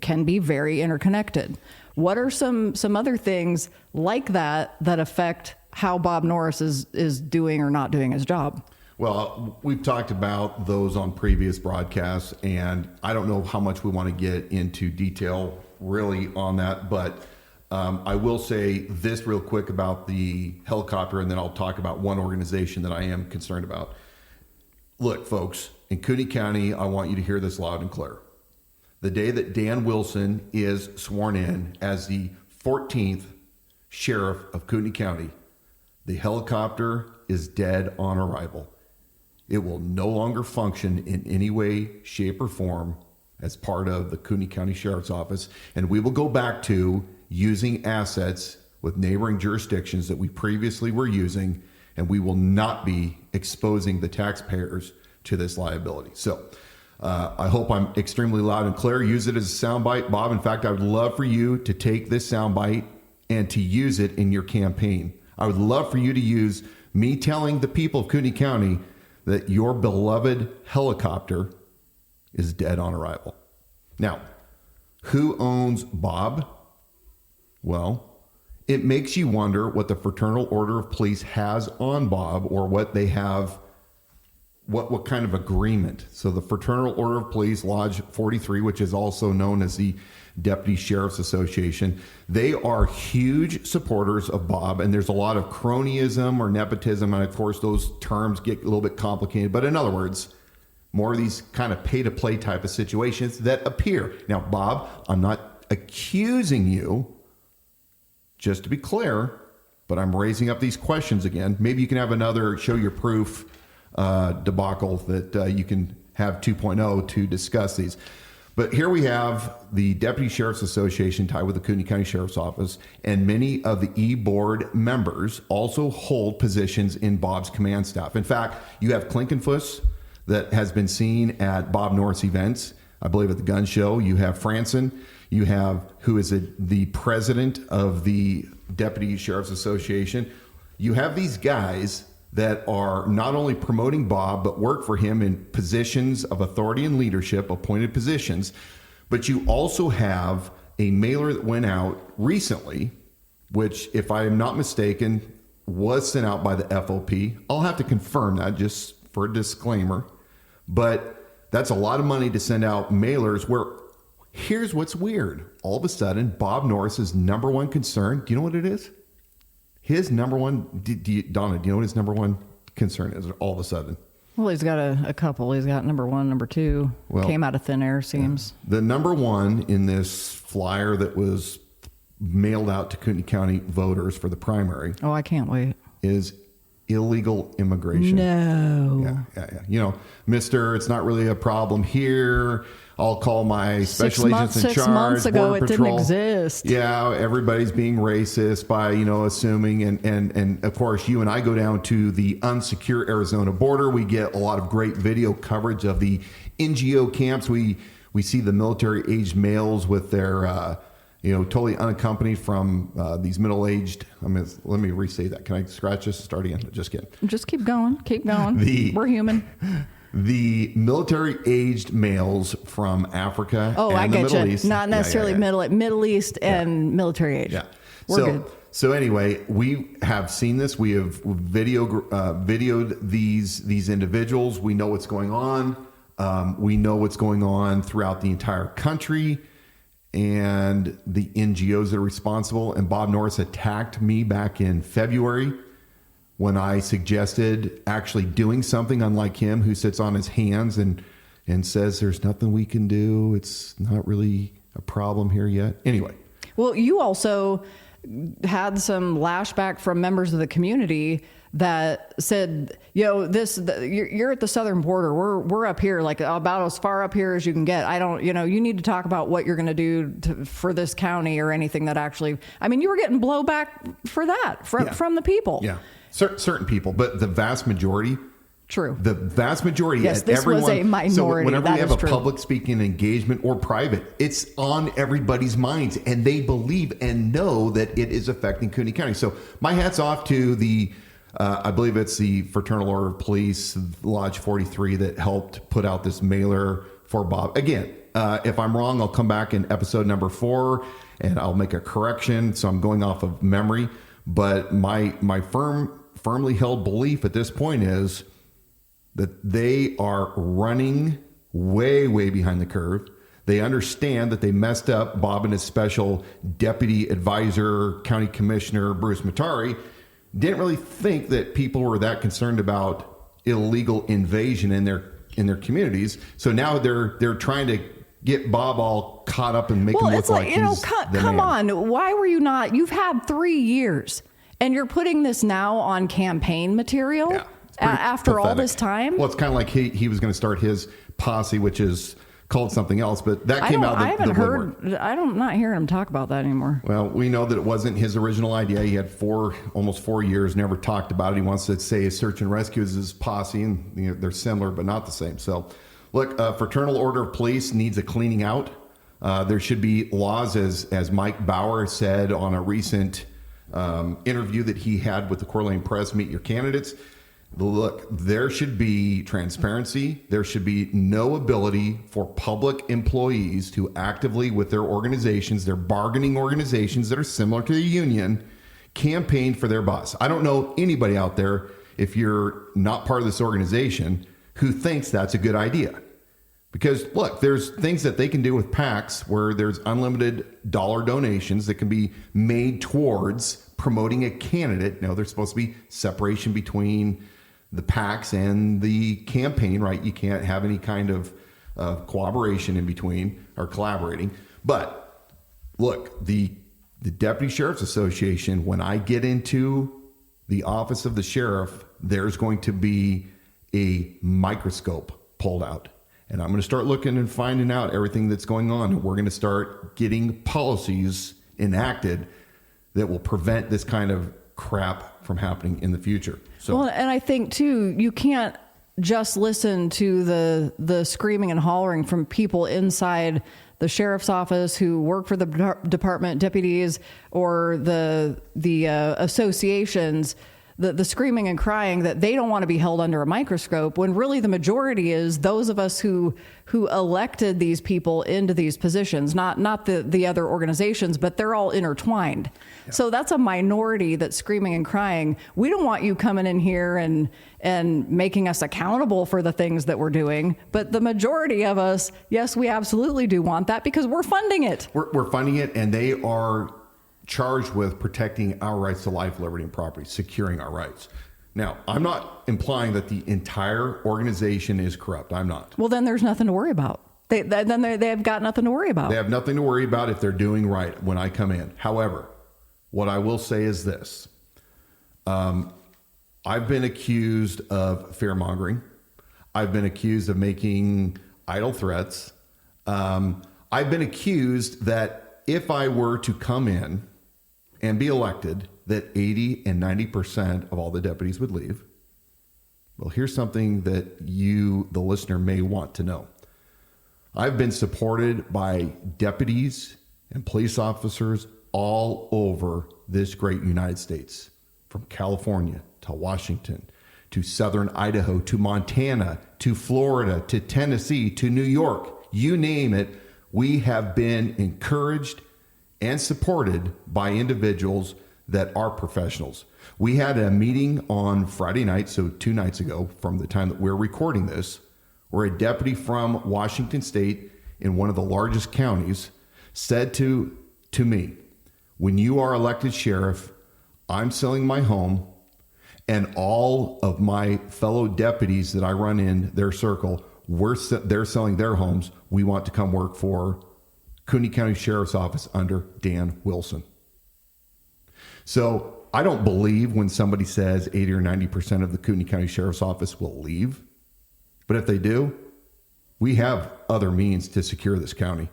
can be very interconnected. What are some other things like that affect how Bob Norris is doing or not doing his job? Well, we've talked about those on previous broadcasts, and I don't know how much we want to get into detail really on that, but I will say this real quick about the helicopter, and then I'll talk about one organization that I am concerned about. Look, folks, in Kootenai County, I want you to hear this loud and clear. The day that Dan Wilson is sworn in as the 14th sheriff of Kootenai County, the helicopter is dead on arrival. It will no longer function in any way, shape, or form as part of the Kootenai County Sheriff's Office, and we will go back to using assets with neighboring jurisdictions that we previously were using, and we will not be exposing the taxpayers to this liability. So I hope I'm extremely loud and clear. Use it as a soundbite. Bob, in fact, I would love for you to take this soundbite and to use it in your campaign. I would love for you to use me telling the people of Kootenai County that your beloved helicopter is dead on arrival. Now, who owns Bob? Well, it makes you wonder what the Fraternal Order of Police has on Bob, or what they have, what kind of agreement. So the Fraternal Order of Police, Lodge 43, which is also known as the Deputy Sheriff's Association, they are huge supporters of Bob, and there's a lot of cronyism or nepotism, and of course those terms get a little bit complicated, but in other words, more of these kind of pay-to-play type of situations that appear. Now, Bob, I'm not accusing you, just to be clear, but I'm raising up these questions again. Maybe you can have another show your proof debacle that you can have 2.0 to discuss these. But here we have the Deputy Sheriff's Association tied with the Kootenai County Sheriff's Office, and many of the E-Board members also hold positions in Bob's command staff. In fact, you have Klinkenfuss that has been seen at Bob Norris events, I believe at the gun show. You have Franson. You have, who is the president of the Deputy Sheriff's Association. You have these guys that are not only promoting Bob, but work for him in positions of authority and leadership, appointed positions. But you also have a mailer that went out recently, which, if I am not mistaken, was sent out by the FOP. I'll have to confirm that just for a disclaimer. But that's a lot of money to send out mailers where, here's what's weird. All of a sudden, Bob Norris's number one concern, do you know what it is? His number one, Dawna, do you know what his number one concern is all of a sudden? Well, he's got a couple. He's got number one, number two. Well, came out of thin air, seems. The number one in this flyer that was mailed out to Kootenai County voters for the primary. Oh, I can't wait. Is illegal immigration. No. Yeah. You know, Mr., it's not really a problem here. I'll call my special agents in charge. 6 months ago, it didn't exist. Yeah, everybody's being racist by, assuming. And of course, you and I go down to the unsecure Arizona border. We get a lot of great video coverage of the NGO camps. We see the military-aged males with their, totally unaccompanied from these middle-aged. Let me restate that. Can I scratch this and start again? Just kidding. Just keep going. Keep going. We're human. The military-aged males from Africa and the Middle East. Not necessarily Middle East and military age. Yeah. We're good. So anyway, we have seen this. We have videoed these individuals. We know what's going on. We know what's going on throughout the entire country and the NGOs that are responsible. And Bob Norris attacked me back in February when I suggested actually doing something, unlike him, who sits on his hands and says there's nothing we can do. It's not really a problem here yet. Anyway. Well, you also had some lashback from members of the community that said, you're at the southern border. We're up here, like about as far up here as you can get. You need to talk about what you're going to do for this county or anything that actually, you were getting blowback for that from the people. Yeah. Certain people, but the vast majority. True. The vast majority. Yes, this was a minority. So whenever we have a true. public speaking engagement or private, it's on everybody's minds, and they believe and know that it is affecting Kootenai County. So my hat's off to the, I believe it's the Fraternal Order of Police, Lodge 43, that helped put out this mailer for Bob. Again, if I'm wrong, I'll come back in episode number 4 and I'll make a correction. So I'm going off of memory, but my firmly held belief at this point is that they are running way, way behind the curve. They understand that they messed up. Bob and his special deputy advisor, county commissioner, Bruce Matari, didn't really think that people were that concerned about illegal invasion in their communities. So now they're trying to get Bob all caught up and make him look like he's come on. Why were you not? You've had 3 years and you're putting this now on campaign material after pathetic. All this time. Well, it's kind of like he was going to start his posse, which is called something else, but that came out. I'm not hearing him talk about that anymore. Well, we know that it wasn't his original idea. He had almost 4 years, never talked about it. He wants to say search and rescue is his posse, and they're similar but not the same. So, look, Fraternal Order of Police needs a cleaning out. There should be laws, as Mike Bauer said on a recent interview that he had with the Coeur d'Alene Press, Meet Your Candidates. Look, there should be transparency. There should be no ability for public employees to actively, with their organizations, their bargaining organizations that are similar to the union, campaign for their boss. I don't know anybody out there, if you're not part of this organization, who thinks that's a good idea. Because, look, there's things that they can do with PACs where there's unlimited dollar donations that can be made towards promoting a candidate. Now, there's supposed to be separation between the PACs and the campaign, right? You can't have any kind of cooperation in between or collaborating. But look, the Deputy Sheriff's Association, when I get into the office of the sheriff, there's going to be a microscope pulled out. And I'm going to start looking and finding out everything that's going on. And we're going to start getting policies enacted that will prevent this kind of crap from happening in the future. So, well, and I think too, you can't just listen to the screaming and hollering from people inside the sheriff's office who work for the department, deputies, or the associations. The screaming and crying that they don't want to be held under a microscope, when really the majority is those of us who elected these people into these positions, not the other organizations, but they're all intertwined. Yeah. So that's a minority that's screaming and crying. We don't want you coming in here and making us accountable for the things that we're doing. But the majority of us, yes, we absolutely do want that because we're funding it. We're funding it, and they are charged with protecting our rights to life, liberty, and property, securing our rights. Now, I'm not implying that the entire organization is corrupt. I'm not. Well, then there's nothing to worry about. They have got nothing to worry about. They have nothing to worry about if they're doing right when I come in. However, what I will say is this. I've been accused of fear-mongering. I've been accused of making idle threats. I've been accused that if I were to come in and be elected, that 80 and 90% of all the deputies would leave. Well, here's something that you, the listener, may want to know. I've been supported by deputies and police officers all over this great United States, from California to Washington, to southern Idaho, to Montana, to Florida, to Tennessee, to New York, you name it. We have been encouraged and supported by individuals that are professionals. We had a meeting on Friday night, so 2 nights ago from the time that we're recording this, where a deputy from Washington State in one of the largest counties said to me, when you are elected sheriff, I'm selling my home, and all of my fellow deputies that I run in their circle, they're selling their homes. We want to come work for Kootenai County Sheriff's Office under Dan Wilson. So I don't believe when somebody says 80 or 90% of the Kootenai County Sheriff's Office will leave. But if they do, we have other means to secure this county.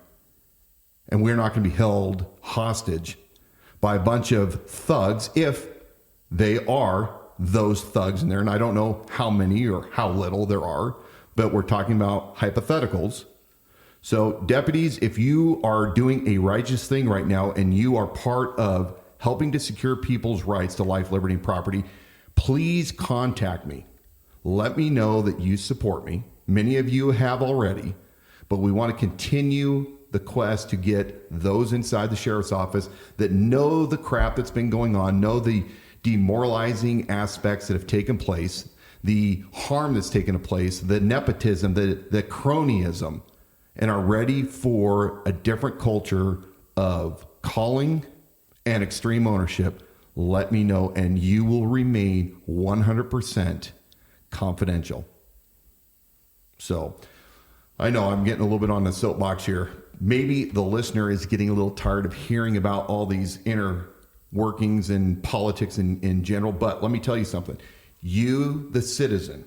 And we're not going to be held hostage by a bunch of thugs if they are those thugs in there. And I don't know how many or how little there are, but we're talking about hypotheticals. So deputies, if you are doing a righteous thing right now and you are part of helping to secure people's rights to life, liberty, and property, please contact me. Let me know that you support me. Many of you have already, but we want to continue the quest to get those inside the sheriff's office that know the crap that's been going on, know the demoralizing aspects that have taken place, the harm that's taken place, the nepotism, the cronyism, and are ready for a different culture of calling and extreme ownership. Let me know, and you will remain 100% confidential. So I know I'm getting a little bit on the soapbox here. Maybe the listener is getting a little tired of hearing about all these inner workings and politics in general, but let me tell you something. You, the citizen,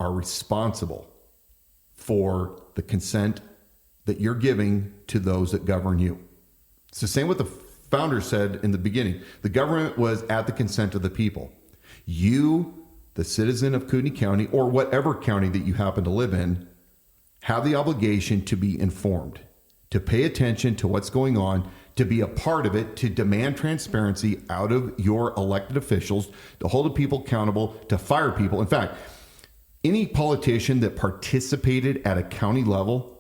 are responsible for the consent that you're giving to those that govern you. It's the same what the founder said in the beginning. The government was at the consent of the people. You, the citizen of Kootenai County, or whatever county that you happen to live in, have the obligation to be informed, to pay attention to what's going on, to be a part of it, to demand transparency out of your elected officials, to hold the people accountable, to fire people. In fact, any politician that participated at a county level,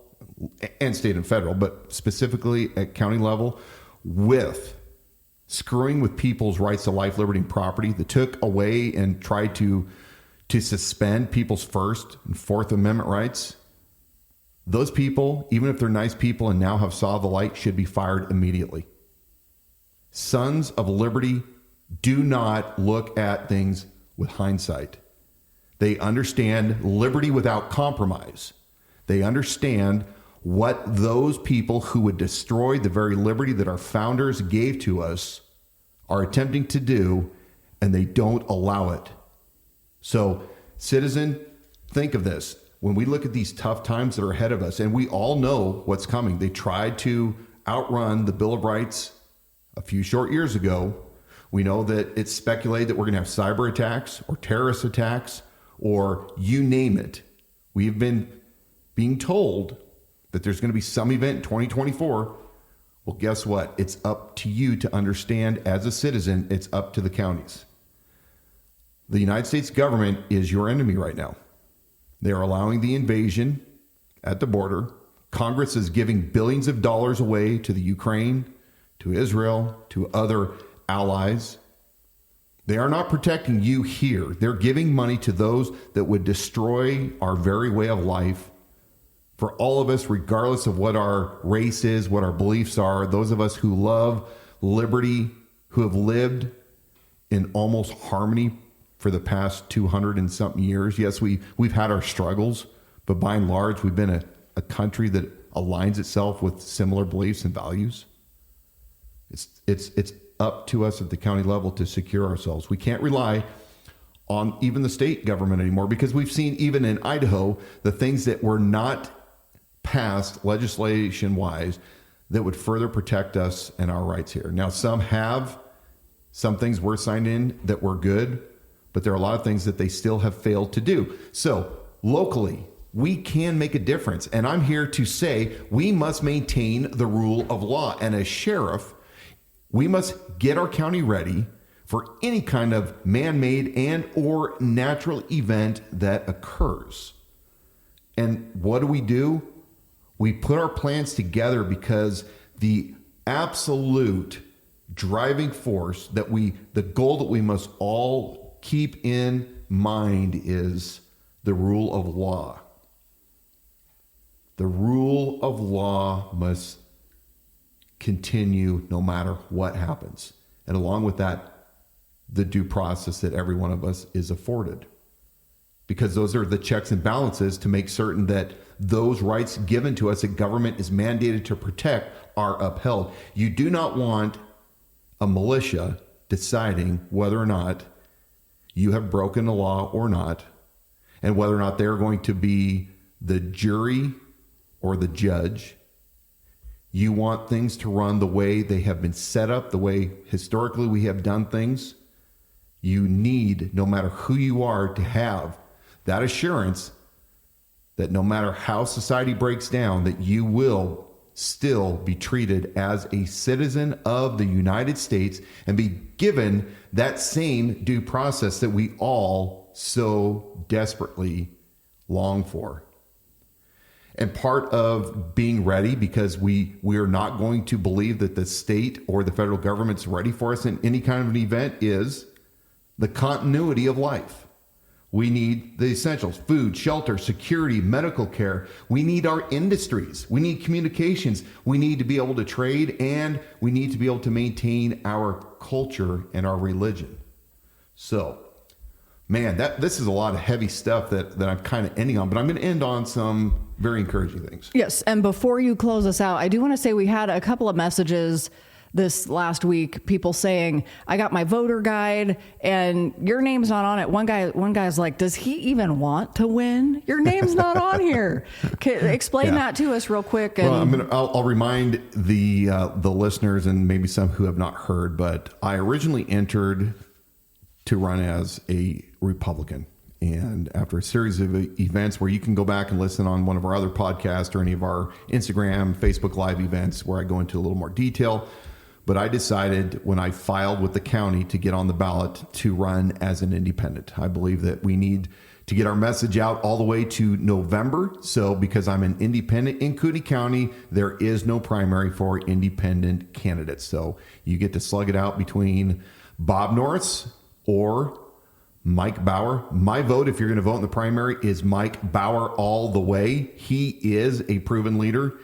and state and federal, but specifically at county level, with screwing with people's rights to life, liberty, and property, that took away and tried to suspend people's First and Fourth Amendment rights, those people, even if they're nice people and now have saw the light, should be fired immediately. Sons of liberty do not look at things with hindsight. They understand liberty without compromise. They understand what those people who would destroy the very liberty that our founders gave to us are attempting to do, and they don't allow it. So, citizen, think of this. When we look at these tough times that are ahead of us, and we all know what's coming, they tried to outrun the Bill of Rights a few short years ago. We know that it's speculated that we're going to have cyber attacks or terrorist attacks or you name it. We've been being told that there's going to be some event in 2024. Well, guess what? It's up to you to understand as a citizen. It's up to the counties. The United States government is your enemy right now. They are allowing the invasion at the border. Congress is giving billions of dollars away to the Ukraine, to Israel, to other allies. They are not protecting you here. They're giving money to those that would destroy our very way of life. For all of us, regardless of what our race is, what our beliefs are, those of us who love liberty, who have lived in almost harmony for the past 200 and something years. Yes, we've had our struggles, but by and large, we've been a country that aligns itself with similar beliefs and values. It's up to us at the county level to secure ourselves. We can't rely on even the state government anymore, because we've seen even in Idaho, the things that were not passed legislation-wise that would further protect us and our rights here. Now, some things were signed in that were good, but there are a lot of things that they still have failed to do. So locally, we can make a difference. And I'm here to say we must maintain the rule of law. And as sheriff, we must get our county ready for any kind of man-made and or natural event that occurs. And what do? We put our plans together, because the absolute driving force the goal that we must all keep in mind is the rule of law. The rule of law must continue no matter what happens. And along with that, the due process that every one of us is afforded. Because those are the checks and balances to make certain that those rights given to us that government is mandated to protect are upheld. You do not want a militia deciding whether or not you have broken the law or not, and whether or not they're going to be the jury or the judge. You want things to run the way they have been set up, the way historically we have done things. You need, no matter who you are, to have that assurance that no matter how society breaks down, that you will still be treated as a citizen of the United States and be given that same due process that we all so desperately long for. And part of being ready, because we are not going to believe that the state or the federal government's ready for us in any kind of an event, is the continuity of life. We need the essentials: food, shelter, security, medical care. We need our industries. We need communications. We need to be able to trade, and we need to be able to maintain our culture and our religion. So, Man, this is a lot of heavy stuff that I'm kind of ending on, but I'm going to end on some very encouraging things. Yes, and before you close us out, I do want to say we had a couple of messages this last week, people saying, I got my voter guide and your name's not on it. One guy's like, does he even want to win? Your name's not on here. Explain that to us real quick. And well, I'll remind the listeners and maybe some who have not heard, but I originally entered to run as a Republican. And after a series of events where you can go back and listen on one of our other podcasts or any of our Instagram, Facebook Live events where I go into a little more detail. But I decided when I filed with the county to get on the ballot to run as an independent. I believe that we need to get our message out all the way to November. So because I'm an independent in Kootenai County, there is no primary for independent candidates. So you get to slug it out between Bob Norris or Mike Bauer. My vote, if you're going to vote in the primary, is Mike Bauer all the way. He is a proven leader,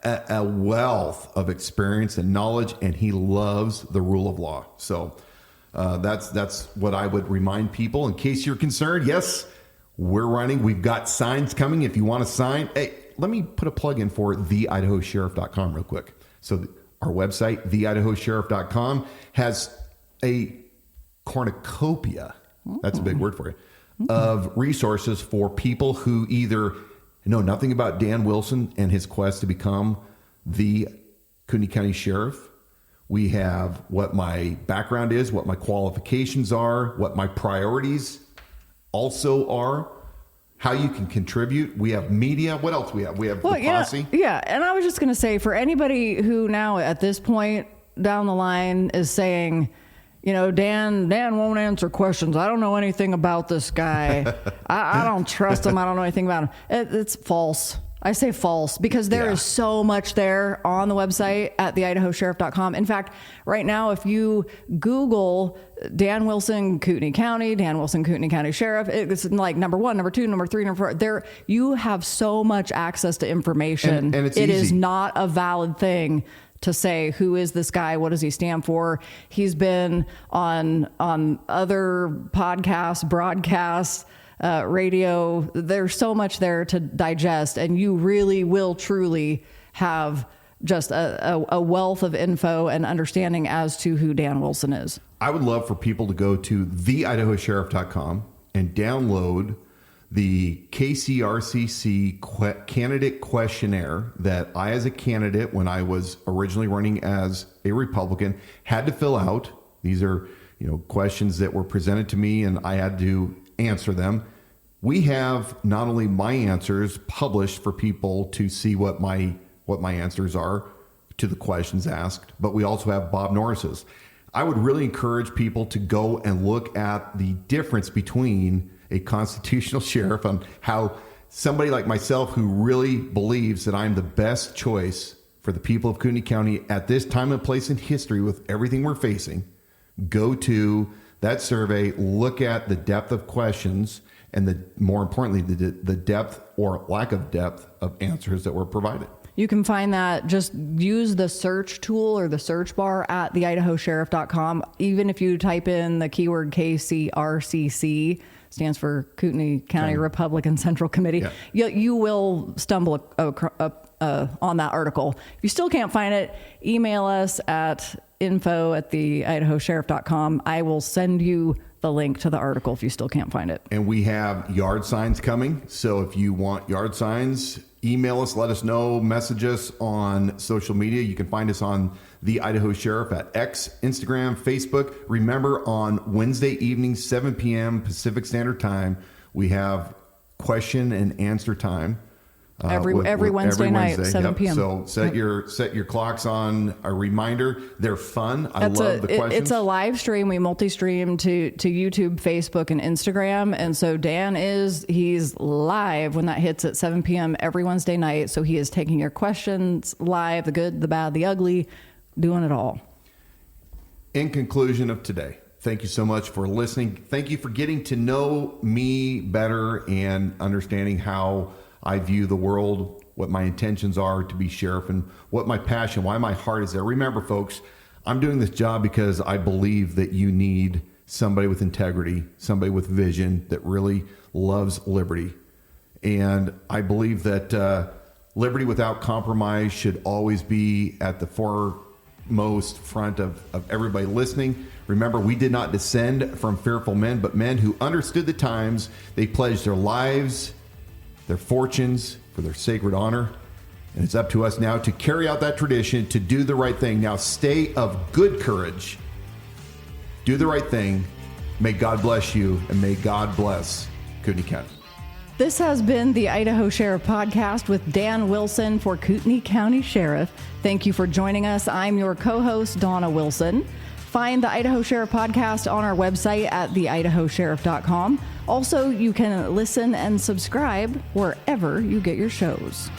a wealth of experience and knowledge, and he loves the rule of law. So that's what I would remind people in case you're concerned. Yes, we're running. We've got signs coming. If you want to sign, hey, let me put a plug in for theidahosheriff.com real quick. So our website, theidahosheriff.com, has a cornucopia, that's a big word for you, of resources for people who either know nothing about Dan Wilson and his quest to become the Kootenai County Sheriff. We have what my background is, what my qualifications are, what my priorities also are, how you can contribute. We have media. What else we have? We have the posse. Yeah, and I was just going to say, for anybody who now at this point down the line is saying, you know, Dan won't answer questions. I don't know anything about this guy. I don't trust him. I don't know anything about him. It's false. I say false because there is so much there on the website at theidahosheriff.com. In fact, right now, if you Google Dan Wilson, Kootenai County, Dan Wilson, Kootenai County Sheriff, it's like number 1, number 2, number 3, number 4. There, you have so much access to information. And it's it easy. is not a valid thing to say, who is this guy? What does he stand for? He's been on other podcasts, broadcasts, radio. There's so much there to digest, and you really will truly have just a wealth of info and understanding as to who Dan Wilson is. I would love for people to go to theidahosheriff.com and download the KCRCC candidate questionnaire that I, as a candidate, when I was originally running as a Republican, had to fill out. These are, questions that were presented to me and I had to answer them. We have not only my answers published for people to see what my answers are to the questions asked, but we also have Bob Norris's. I would really encourage people to go and look at the difference between a constitutional sheriff on how somebody like myself who really believes that I'm the best choice for the people of Kootenai County at this time and place in history with everything we're facing, go to that survey, look at the depth of questions and more importantly, the depth or lack of depth of answers that were provided. You can find that. Just use the search tool or the search bar at theidahosheriff.com. Even if you type in the keyword KCRCC, stands for Kootenai County Republican Central Committee, you will stumble on that article. If you still can't find it, email us at info@theidahosheriff.com. I will send you the link to the article if you still can't find it. And we have yard signs coming. So if you want yard signs, email us, let us know, message us on social media. You can find us on the Idaho Sheriff at X, Instagram, Facebook. Remember, on Wednesday evening, 7 p.m. Pacific Standard Time, we have question and answer time. Every Wednesday night, 7 p.m. So set your clocks on a reminder. They're fun. I love the questions. It's a live stream. We multi-stream to YouTube, Facebook, and Instagram. And so Dan he's live when that hits at 7 p.m. every Wednesday night. So he is taking your questions live, the good, the bad, the ugly, doing it all. In conclusion of today, thank you so much for listening. Thank you for getting to know me better and understanding how I view the world, what my intentions are to be sheriff, and what my passion, why my heart is there. Remember, folks, I'm doing this job because I believe that you need somebody with integrity, somebody with vision that really loves liberty. And I believe that liberty without compromise should always be at the foremost front of everybody listening. Remember, we did not descend from fearful men, but men who understood the times. They pledged their lives, their fortunes for their sacred honor. And it's up to us now to carry out that tradition, to do the right thing. Now stay of good courage. Do the right thing. May God bless you, and may God bless Kootenai County. This has been the Idaho Sheriff Podcast with Dan Wilson for Kootenai County Sheriff. Thank you for joining us. I'm your co-host, Dawna Wilson. Find the Idaho Sheriff Podcast on our website at theidahosheriff.com. Also, you can listen and subscribe wherever you get your shows.